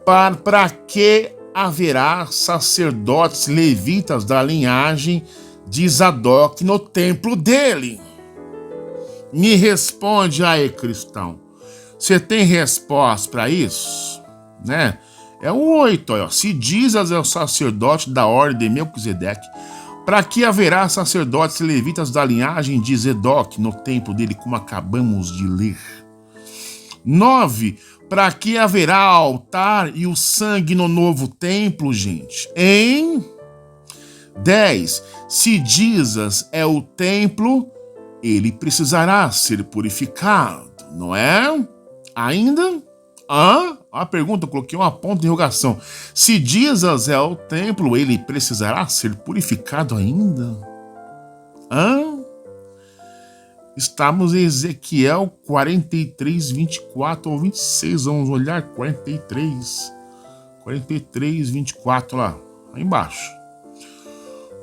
para que haverá sacerdotes levitas da linhagem de Zadok no templo dele? Me responde aí, cristão. Você tem resposta para isso? Né? É o 8, ó. Se Jesus é o sacerdote da ordem de Melquisedeque, para que haverá sacerdotes levitas da linhagem de Zadok no templo dele, como acabamos de ler? 9. Para que haverá altar e o sangue no novo templo, gente? Hein? 10. Se Jesus é o templo, ele precisará ser purificado, não é? Ainda? A pergunta, eu coloquei uma ponta de interrogação. Se Jesus é o templo, ele precisará ser purificado ainda? Estamos em Ezequiel 43, 24 ou 26. Vamos olhar 43, 24 lá embaixo.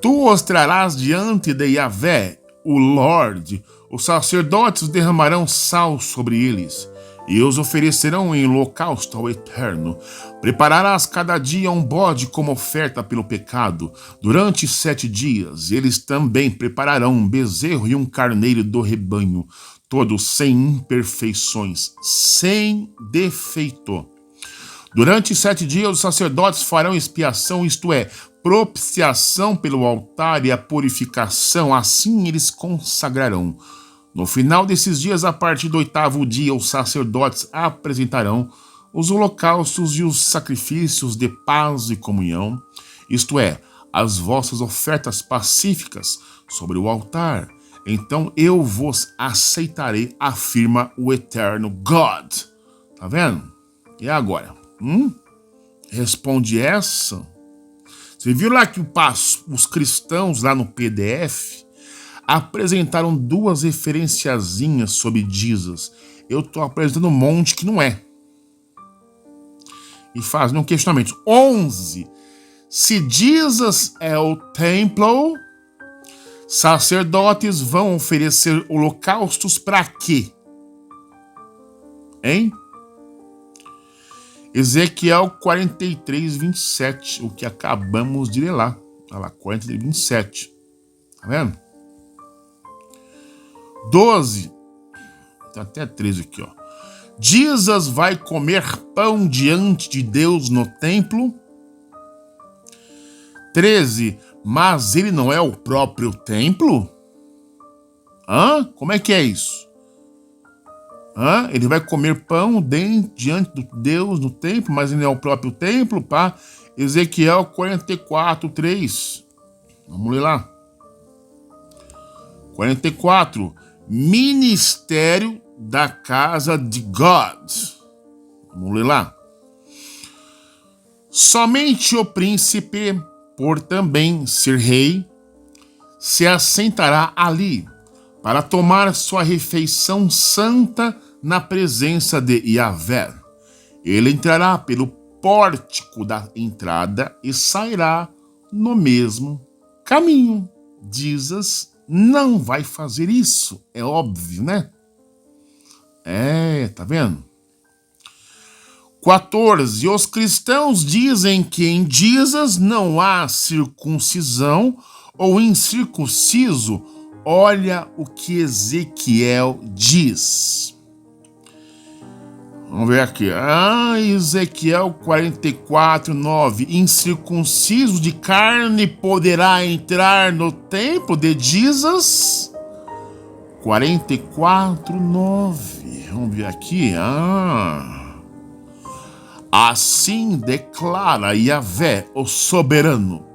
Tu os trarás diante de Yahvé, o Lorde. Os sacerdotes derramarão sal sobre eles e os oferecerão em holocausto ao Eterno. Prepararás cada dia um bode como oferta pelo pecado. Durante 7 dias, eles também prepararão um bezerro e um carneiro do rebanho, todos sem imperfeições, sem defeito. Durante 7 dias, os sacerdotes farão expiação, isto é, propiciação pelo altar e a purificação, assim eles consagrarão. No final desses dias, a partir do 8º dia, os sacerdotes apresentarão os holocaustos e os sacrifícios de paz e comunhão, isto é, as vossas ofertas pacíficas sobre o altar. Então eu vos aceitarei, afirma o eterno God. Tá vendo? E agora? Responde essa. Você viu lá que os cristãos lá no PDF apresentaram duas referenciazinhas sobre Jesus. Eu tô apresentando um monte que não é. E fazem um questionamento. 11. Se Jesus é o templo, sacerdotes vão oferecer holocaustos para quê? Hein? Ezequiel 43, 27, o que acabamos de ler lá. Olha lá, 43, 27. Tá vendo? 12. Tem até 13 aqui, ó. Jesus vai comer pão diante de Deus no templo. 13. Mas ele não é o próprio templo? Como é que é isso? Ele vai comer pão diante de Deus no templo, mas ele não é o próprio templo? Pá. Ezequiel 44, 3. Vamos ler lá. 44. Ministério da casa de God. Vamos ler lá. Somente o príncipe, por também ser rei, se assentará ali para tomar sua refeição santa na presença de Yahvé. Ele entrará pelo pórtico da entrada e sairá no mesmo caminho. Jesus não vai fazer isso, é óbvio, né? Tá vendo? 14. Os cristãos dizem que em Jesus não há circuncisão ou incircunciso. Olha o que Ezequiel diz. Vamos ver aqui. Ezequiel 44, 9. Incircunciso de carne poderá entrar no templo de Jesus? 44, 9. Vamos ver aqui. Assim declara Yahvé, o soberano: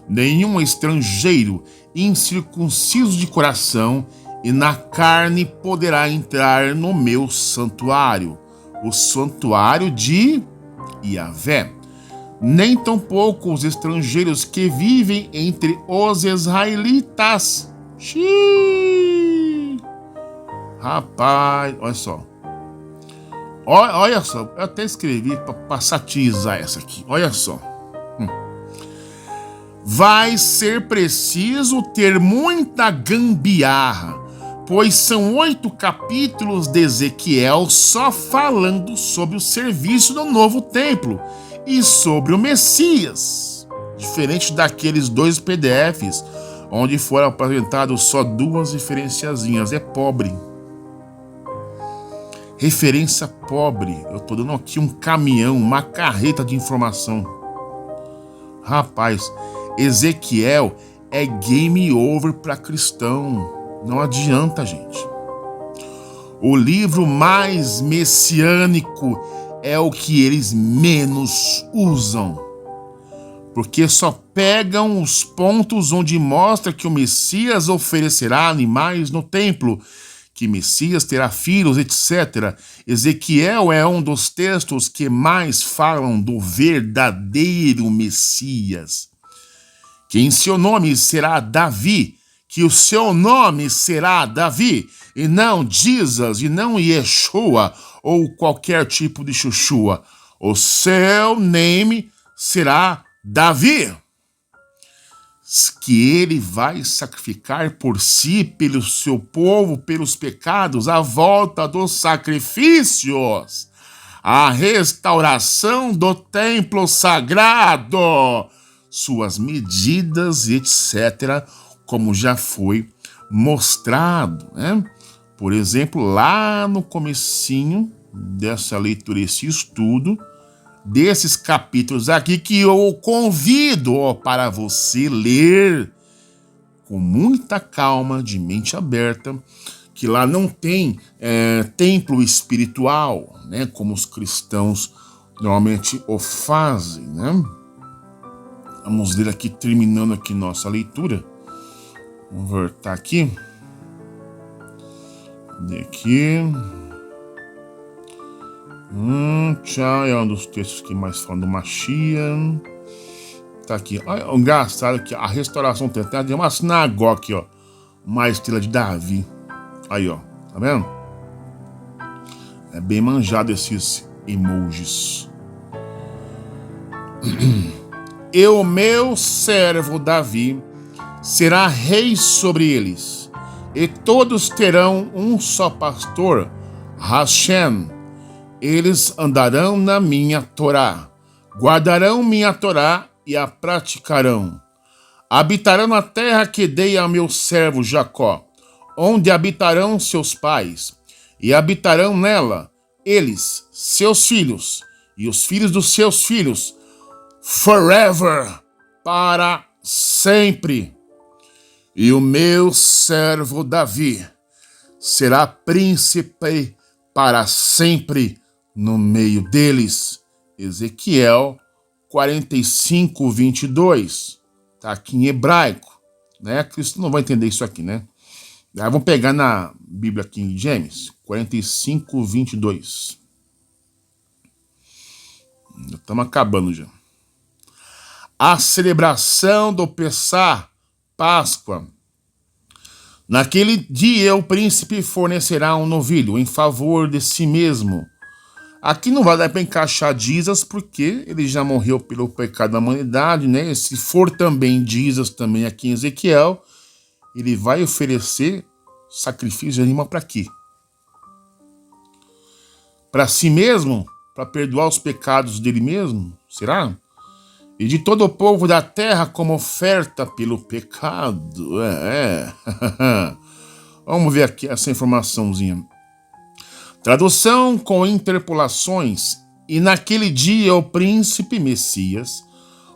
nenhum estrangeiro incircunciso de coração e na carne poderá entrar no meu santuário, o santuário de Yahvé. Nem tampouco os estrangeiros que vivem entre os israelitas. Xiii. Rapaz, olha só. Olha só, eu até escrevi para satirizar essa aqui. Olha só. Vai ser preciso ter muita gambiarra, pois são 8 capítulos de Ezequiel só falando sobre o serviço do novo templo e sobre o Messias. Diferente daqueles 2 PDFs, onde foram apresentados só 2 referenciazinhas. É pobre. Referência pobre. Eu tô dando aqui um caminhão, uma carreta de informação. Rapaz, Ezequiel é game over para cristão. Não adianta, gente. O livro mais messiânico é o que eles menos usam. Porque só pegam os pontos onde mostra que o Messias oferecerá animais no templo, que Messias terá filhos, etc. Ezequiel é um dos textos que mais falam do verdadeiro Messias. Que em seu nome será Davi, que o seu nome será Davi, e não Jesus, e não Yeshua, ou qualquer tipo de chuchua. O seu nome será Davi, que ele vai sacrificar por si, pelo seu povo, pelos pecados, a volta dos sacrifícios, a restauração do templo sagrado, suas medidas, etc., como já foi mostrado, né? Por exemplo, lá no comecinho dessa leitura, esse estudo, desses capítulos aqui, que eu convido para você ler com muita calma, de mente aberta, que lá não tem templo espiritual, né, como os cristãos normalmente o fazem, né? Vamos ler aqui, terminando aqui nossa leitura. Vamos voltar aqui. Cadê aqui? Tchau, é um dos textos que mais falam do Mashiach. Tá aqui. Olha, engraçado que a restauração tem uma sinagoga aqui, ó. uma estrela de Davi. Aí, ó, tá vendo? É bem manjado esses emojis. E o meu servo Davi será rei sobre eles, e todos terão um só pastor, Hashem. Eles andarão na minha Torá, guardarão minha Torá e a praticarão. Habitarão na terra que dei ao meu servo Jacó, onde habitarão seus pais, e habitarão nela eles, seus filhos, e os filhos dos seus filhos, forever, para sempre. E o meu servo Davi será príncipe para sempre no meio deles. Ezequiel 45, 22. Tá aqui em hebraico, né? Cristo não vai entender isso aqui, né? Aí vamos pegar na Bíblia King James, 45, 22. Estamos acabando já. A celebração do Pessah, Páscoa. Naquele dia o príncipe fornecerá um novilho em favor de si mesmo. Aqui não vai dar para encaixar Jesus, porque ele já morreu pelo pecado da humanidade, né? Se for também Jesus, também aqui em Ezequiel, ele vai oferecer sacrifício de animal para quê? Para si mesmo? Para perdoar os pecados dele mesmo? Será? E de todo o povo da terra como oferta pelo pecado. Vamos ver aqui essa informaçãozinha. Tradução com interpolações. E naquele dia o príncipe Messias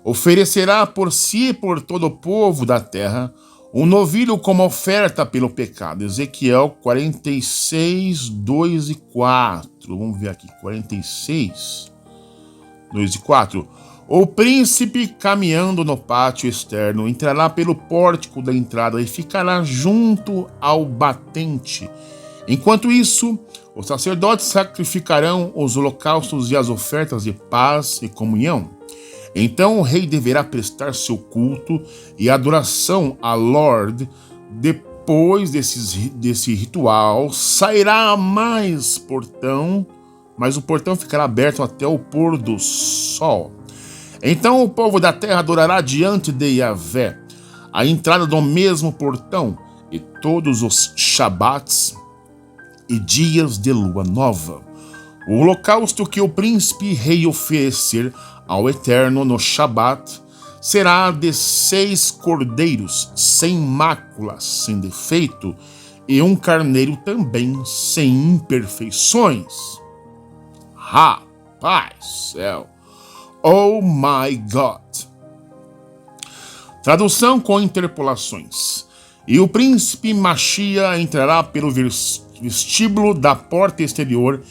oferecerá por si e por todo o povo da terra um novilho como oferta pelo pecado. Ezequiel 46, 2 e 4. Vamos ver aqui, 46, 2 e 4. O príncipe, caminhando no pátio externo, entrará pelo pórtico da entrada e ficará junto ao batente. Enquanto isso, os sacerdotes sacrificarão os holocaustos e as ofertas de paz e comunhão. Então o rei deverá prestar seu culto e adoração a Lord. Depois desse ritual, sairá mais portão, mas o portão ficará aberto até o pôr do sol. Então o povo da terra adorará diante de Yahvé, a entrada do mesmo portão, e todos os Shabats e dias de lua nova. O holocausto que o príncipe rei oferecer ao Eterno no Shabat será de 6 cordeiros, sem mácula, sem defeito, e um carneiro também sem imperfeições. Rapaz, céu! Oh my God! Tradução com interpolações. E o príncipe Machia entrará pelo vestíbulo da porta exterior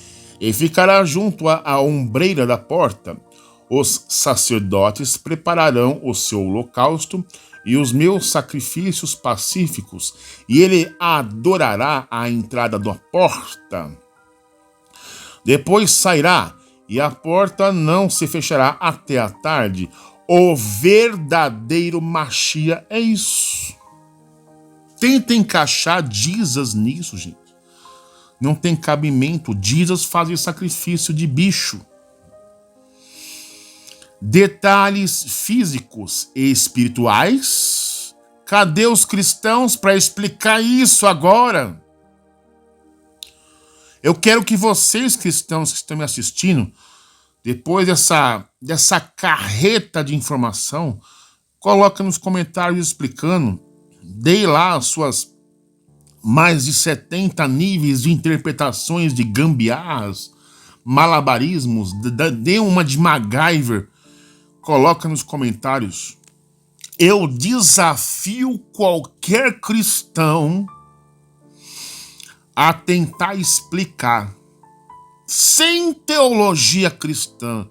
e ficará junto à ombreira da porta. Os sacerdotes prepararão o seu holocausto e os meus sacrifícios pacíficos, e ele adorará à entrada da porta. Depois sairá, e a porta não se fechará até a tarde. O verdadeiro Machia é isso. Tenta encaixar Jesus nisso, gente. Não tem cabimento. Jesus faz sacrifício de bicho. Detalhes físicos e espirituais? Cadê os cristãos para explicar isso agora? Eu quero que vocês, cristãos que estão me assistindo, depois dessa carreta de informação, coloquem nos comentários explicando. Dê lá as suas mais de 70 níveis de interpretações de gambiarras, malabarismos. Dê uma de MacGyver. Coloca nos comentários. Eu desafio qualquer cristão a tentar explicar, sem teologia cristã,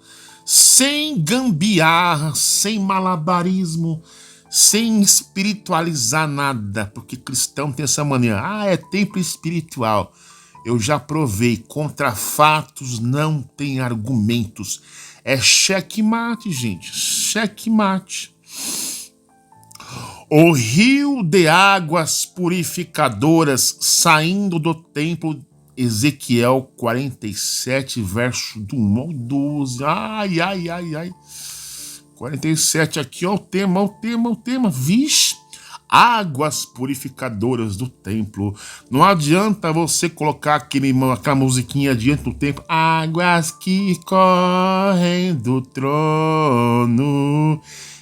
sem gambiarra, sem malabarismo, sem espiritualizar nada, porque cristão tem essa mania. É templo espiritual. Eu já provei, contra fatos não tem argumentos. É checkmate, gente, checkmate. O rio de águas purificadoras saindo do templo, Ezequiel 47, verso do 1 ao 12. Ai, ai, ai, ai. 47 aqui, ó, o tema. Vixe, águas purificadoras do templo. Não adianta você colocar aquela musiquinha diante do templo. Águas que correm do trono.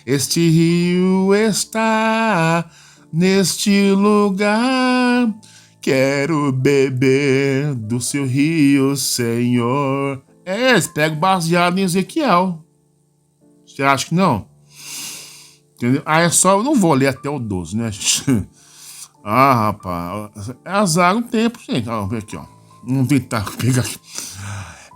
Este rio está neste lugar. Quero beber do seu rio, Senhor. Eles pegam baseado em Ezequiel. Você acha que não? Entendeu? É só, eu não vou ler até o 12, né? Rapaz. É azar um tempo, gente. Vamos ver aqui, ó. Vamos tentar pegar aqui.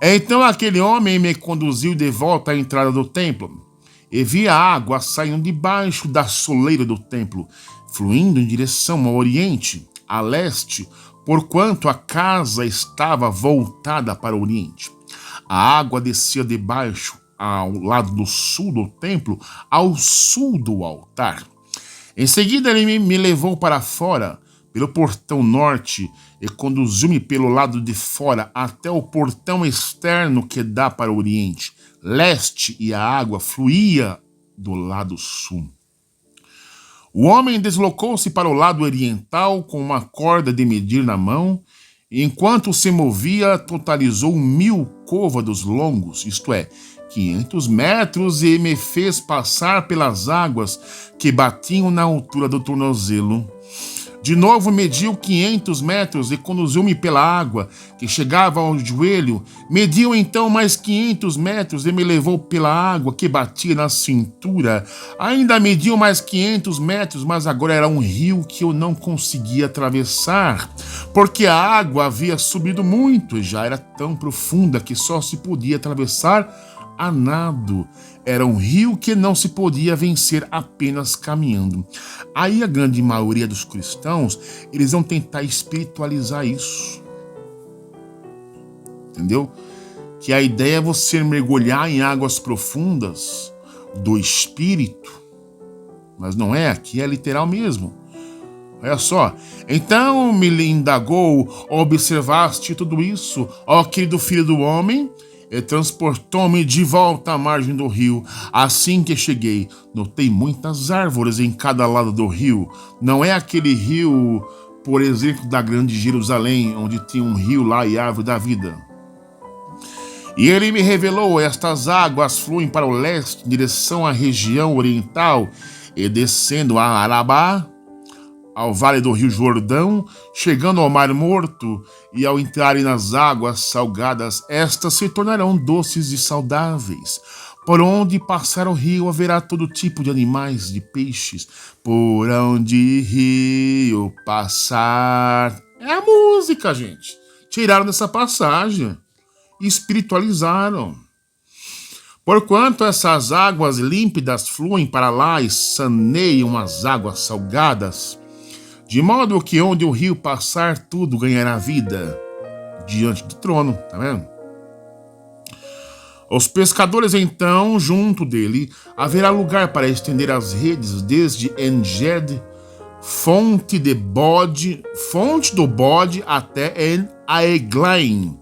Então aquele homem me conduziu de volta à entrada do templo. E vi a água saindo debaixo da soleira do templo, fluindo em direção ao oriente, a leste, porquanto a casa estava voltada para o oriente. A água descia debaixo, ao lado do sul do templo, ao sul do altar. Em seguida ele me levou para fora, pelo portão norte, e conduziu-me pelo lado de fora até o portão externo que dá para o oriente, leste, e a água fluía do lado sul. O homem deslocou-se para o lado oriental com uma corda de medir na mão, e enquanto se movia, totalizou 1000 côvados longos, isto é, 500 metros, e me fez passar pelas águas que batiam na altura do tornozelo. De novo mediu 500 metros e conduziu-me pela água, que chegava ao joelho. Mediu então mais 500 metros e me levou pela água, que batia na cintura. Ainda mediu mais 500 metros, mas agora era um rio que eu não conseguia atravessar, porque a água havia subido muito e já era tão profunda que só se podia atravessar a nado. Era um rio que não se podia vencer apenas caminhando. Aí a grande maioria dos cristãos, eles vão tentar espiritualizar isso. Entendeu? Que a ideia é você mergulhar em águas profundas do espírito. Mas não é, aqui é literal mesmo. Olha só. Então me indagou: observaste tudo isso, ó querido filho do homem? E transportou-me de volta à margem do rio. Assim que cheguei, notei muitas árvores em cada lado do rio. Não é aquele rio, por exemplo, da Grande Jerusalém, onde tinha um rio lá e árvore da vida. E ele me revelou: estas águas fluem para o leste, em direção à região oriental, e descendo a Arabá, ao vale do rio Jordão, chegando ao Mar Morto, e ao entrarem nas águas salgadas, estas se tornarão doces e saudáveis. Por onde passar o rio haverá todo tipo de animais, de peixes. Por onde rio passar. É a música, gente. Tiraram dessa passagem. Espiritualizaram. Porquanto essas águas límpidas fluem para lá e saneiam as águas salgadas, de modo que onde o rio passar, tudo ganhará vida diante do trono, tá vendo? Os pescadores, então, junto dele, haverá lugar para estender as redes desde Enged, fonte do bode, até En-Aeglaim,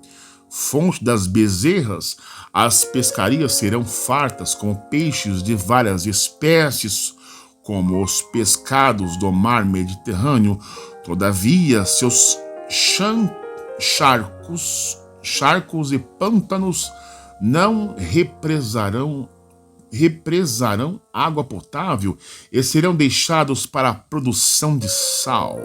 fonte das bezerras. As pescarias serão fartas com peixes de várias espécies, como os pescados do mar Mediterrâneo. Todavia, seus charcos e pântanos não represarão água potável e serão deixados para a produção de sal.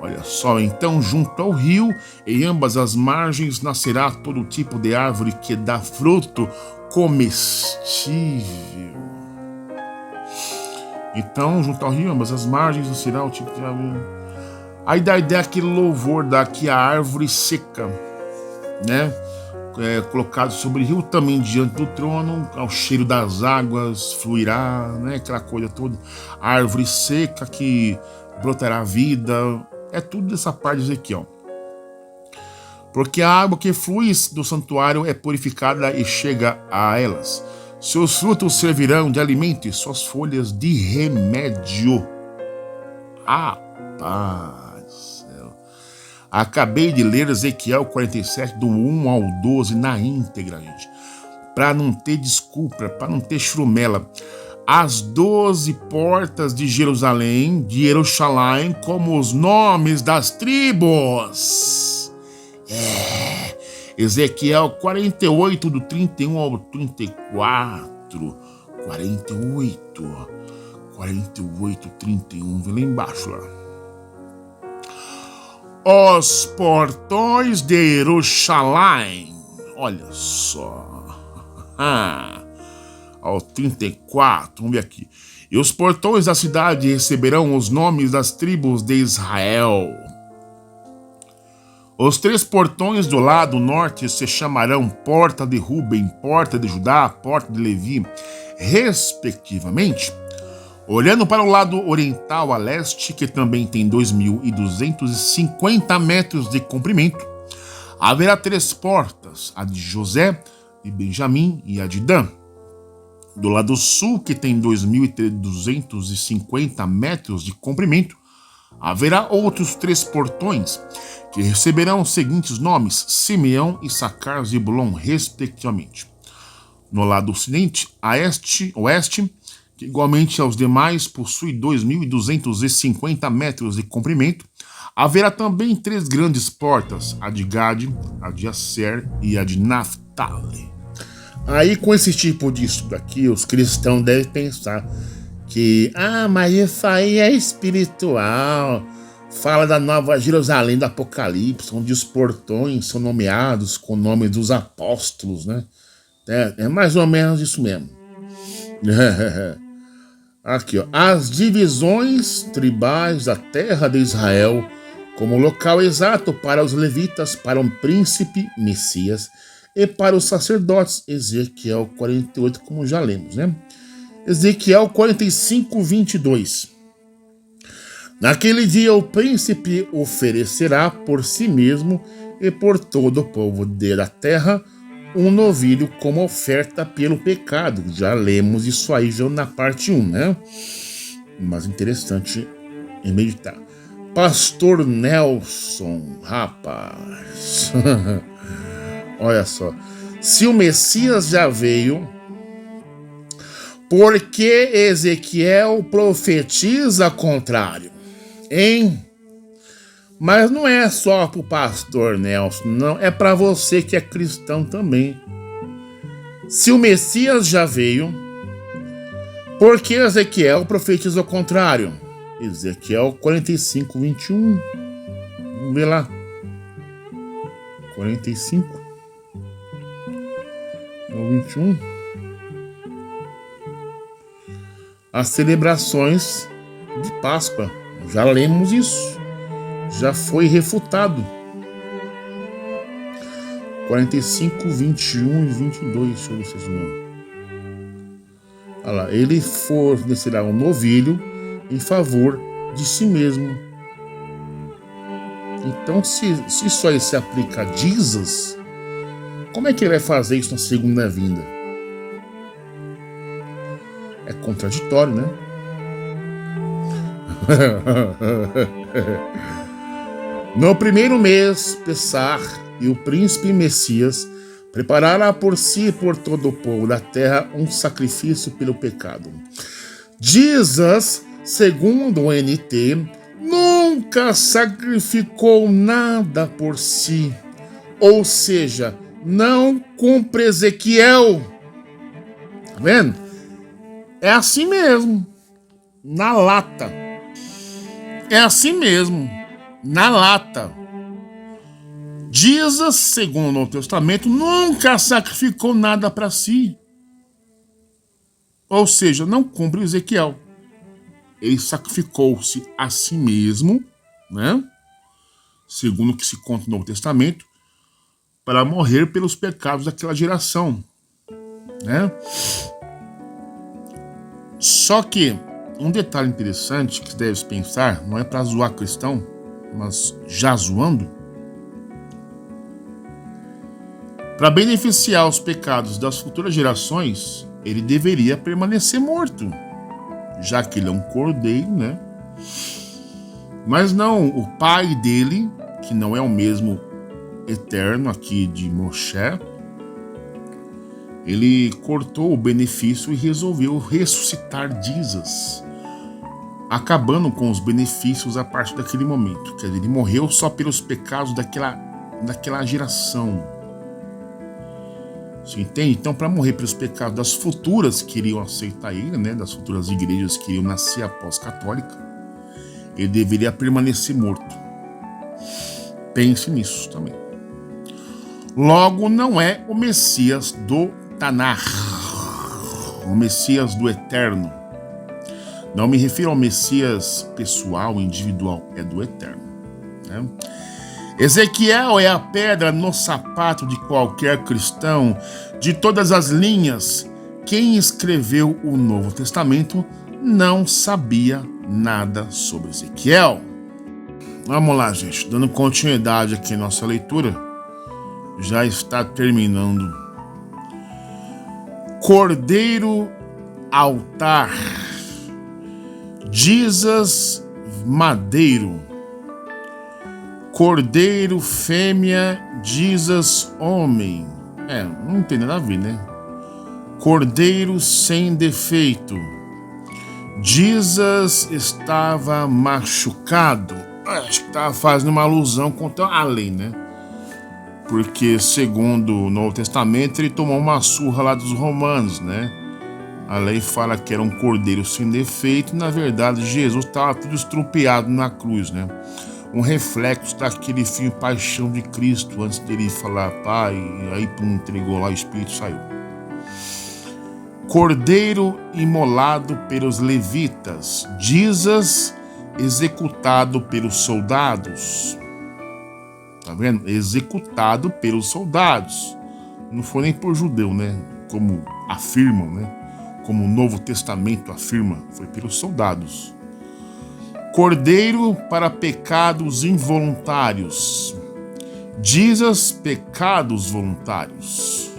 Olha só, então, junto ao rio, em ambas as margens, nascerá todo tipo de árvore que dá fruto comestível. Então, junto ao rio, ambas as margens, nascerá o tipo de árvore. Aí dá a ideia aquele louvor daqui, a árvore seca, né? Colocado sobre o rio, também diante do trono, ao cheiro das águas fluirá, né? Aquela coisa toda. A árvore seca que brotará vida. É tudo dessa parte de Ezequiel. Porque a água que flui do santuário é purificada e chega a elas. Seus frutos servirão de alimento e suas folhas de remédio. Rapaz do céu. Acabei de ler Ezequiel 47, do 1 ao 12, na íntegra, gente. Para não ter desculpa, para não ter churumela. As 12 portas de Jerusalém, como os nomes das tribos. Ezequiel 48, do 31 ao 34. 48, 31, vem lá embaixo lá. Os portões de Jerusalém. Olha só. Ao 34, vamos ver aqui. E os portões da cidade receberão os nomes das tribos de Israel. Os 3 portões do lado norte se chamarão Porta de Ruben, Porta de Judá, Porta de Levi, respectivamente. Olhando para o lado oriental a leste, que também tem 2.250 metros de comprimento, haverá 3 portas, a de José, de Benjamim e a de Dan. Do lado sul, que tem 2.250 metros de comprimento, haverá outros 3 portões, que receberão os seguintes nomes: Simeão, Issacar e Zebulon, respectivamente. No lado oeste, que igualmente aos demais possui 2.250 metros de comprimento, haverá também 3 grandes portas, a de Gade, a de Asser e a de Naftali. Aí, com esse tipo de estudo aqui, os cristãos devem pensar que, mas isso aí é espiritual. Fala da Nova Jerusalém do Apocalipse, onde os portões são nomeados com o nome dos apóstolos, né? É mais ou menos isso mesmo. Aqui, ó. As divisões tribais da terra de Israel como local exato para os levitas, para um príncipe, Messias, e para os sacerdotes, Ezequiel 48, como já lemos, né? Ezequiel 45, 22. Naquele dia o príncipe oferecerá por si mesmo e por todo o povo da terra um novilho como oferta pelo pecado. Já lemos isso aí já na parte 1, né? Mas interessante em meditar. Pastor Nelson, rapaz. Olha só. Se o Messias já veio, por que Ezequiel profetiza contrário? Hein? Mas não é só pro pastor Nelson, não. É para você que é cristão também. Se o Messias já veio, por que Ezequiel profetiza o contrário? Ezequiel 45, 21. Vamos ver lá. 45 ao 21. As celebrações de Páscoa. Já lemos isso. Já foi refutado. 45, 21 e 22. Deixa eu ver se é isso mesmo. Olha lá. Ele fornecerá um novilho em favor de si mesmo. Então, se isso aí se aplica a Jesus, como é que ele vai fazer isso na segunda vinda? É contraditório, né? No primeiro mês, Pessar e o príncipe Messias preparará por si e por todo o povo da terra um sacrifício pelo pecado. Jesus, segundo o NT, nunca sacrificou nada por si. Ou seja, não cumpre Ezequiel. Tá vendo? É assim mesmo. Na lata. É assim mesmo. Na lata. Jesus, segundo o Novo Testamento, nunca sacrificou nada para si. Ou seja, não cumpre Ezequiel. Ele sacrificou-se a si mesmo, né? Segundo o que se conta no Novo Testamento, para morrer pelos pecados daquela geração, né? Só que um detalhe interessante que você deve pensar, não é para zoar cristão, mas já zoando, para beneficiar os pecados das futuras gerações, ele deveria permanecer morto, já que ele é um cordeiro, né? Mas não, o pai dele, que não é o mesmo eterno aqui de Moshe, ele cortou o benefício e resolveu ressuscitar Jesus, acabando com os benefícios a partir daquele momento. Quer dizer, ele morreu só pelos pecados daquela geração. Você entende? Então, para morrer pelos pecados das futuras que iriam aceitar ele, né, das futuras igrejas que iriam nascer após católica, ele deveria permanecer morto. Pense nisso também. Logo, não é o Messias do Tanakh, o Messias do Eterno. Não me refiro ao Messias pessoal, individual, é do Eterno, né? Ezequiel é a pedra no sapato de qualquer cristão, de todas as linhas. Quem escreveu o Novo Testamento não sabia nada sobre Ezequiel. Vamos lá, gente, dando continuidade aqui à nossa leitura, já está terminando. Cordeiro, altar, Jesus, madeiro, cordeiro, fêmea, Jesus, homem. Não tem nada a ver, né? Cordeiro sem defeito. Jesus estava machucado. Acho que estava fazendo uma alusão contra a lei, né? Porque, segundo o Novo Testamento, ele tomou uma surra lá dos romanos, né? A lei fala que era um cordeiro sem defeito, e na verdade Jesus estava tudo estrupiado na cruz, né? Um reflexo daquele filme Paixão de Cristo, antes dele falar Pai, e aí entregou lá, o Espírito saiu. Cordeiro imolado pelos levitas, Jesus executado pelos soldados. Tá vendo? Executado pelos soldados. Não foi nem por judeu, né? Como afirmam, né? Como o Novo Testamento afirma, foi pelos soldados. Cordeiro para pecados involuntários. Jesus, pecados voluntários.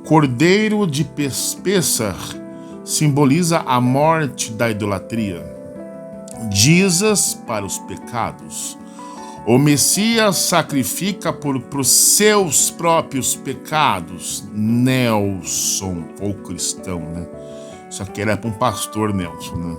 Cordeiro de Pêssar simboliza a morte da idolatria. Jesus para os pecados. O Messias sacrifica por seus próprios pecados. Nelson, ou cristão, né? Isso aqui era para um pastor, Nelson, né?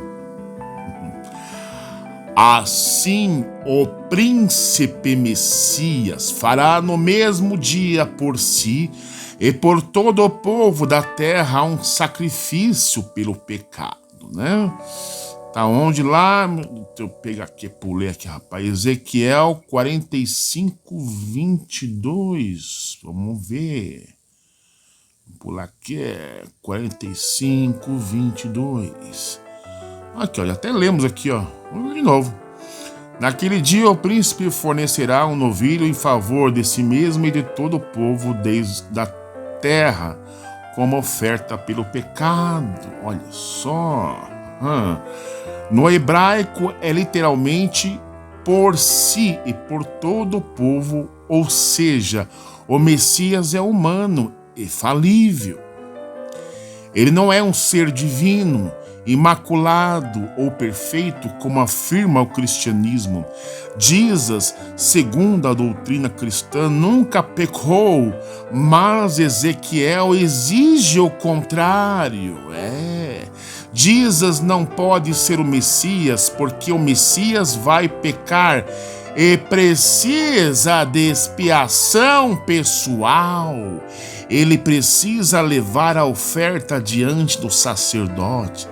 Assim, o príncipe Messias fará no mesmo dia por si e por todo o povo da terra um sacrifício pelo pecado, né? Tá onde lá? Deixa eu pegar aqui, pulei aqui, rapaz. Ezequiel 45, 22. Vamos ver. Vou pular aqui, 45, 22. Aqui, ó, até lemos aqui, ó. Vamos de novo. Naquele dia o príncipe fornecerá um novilho em favor de si mesmo e de todo o povo desde a terra, como oferta pelo pecado. Olha só. No hebraico é literalmente por si e por todo o povo, ou seja, o Messias é humano e falível. Ele não é um ser divino, imaculado ou perfeito, como afirma o cristianismo. Jesus, segundo a doutrina cristã, nunca pecou, mas Ezequiel exige o contrário. Jesus não pode ser o Messias, porque o Messias vai pecar e precisa de expiação pessoal. Ele precisa levar a oferta diante do sacerdote.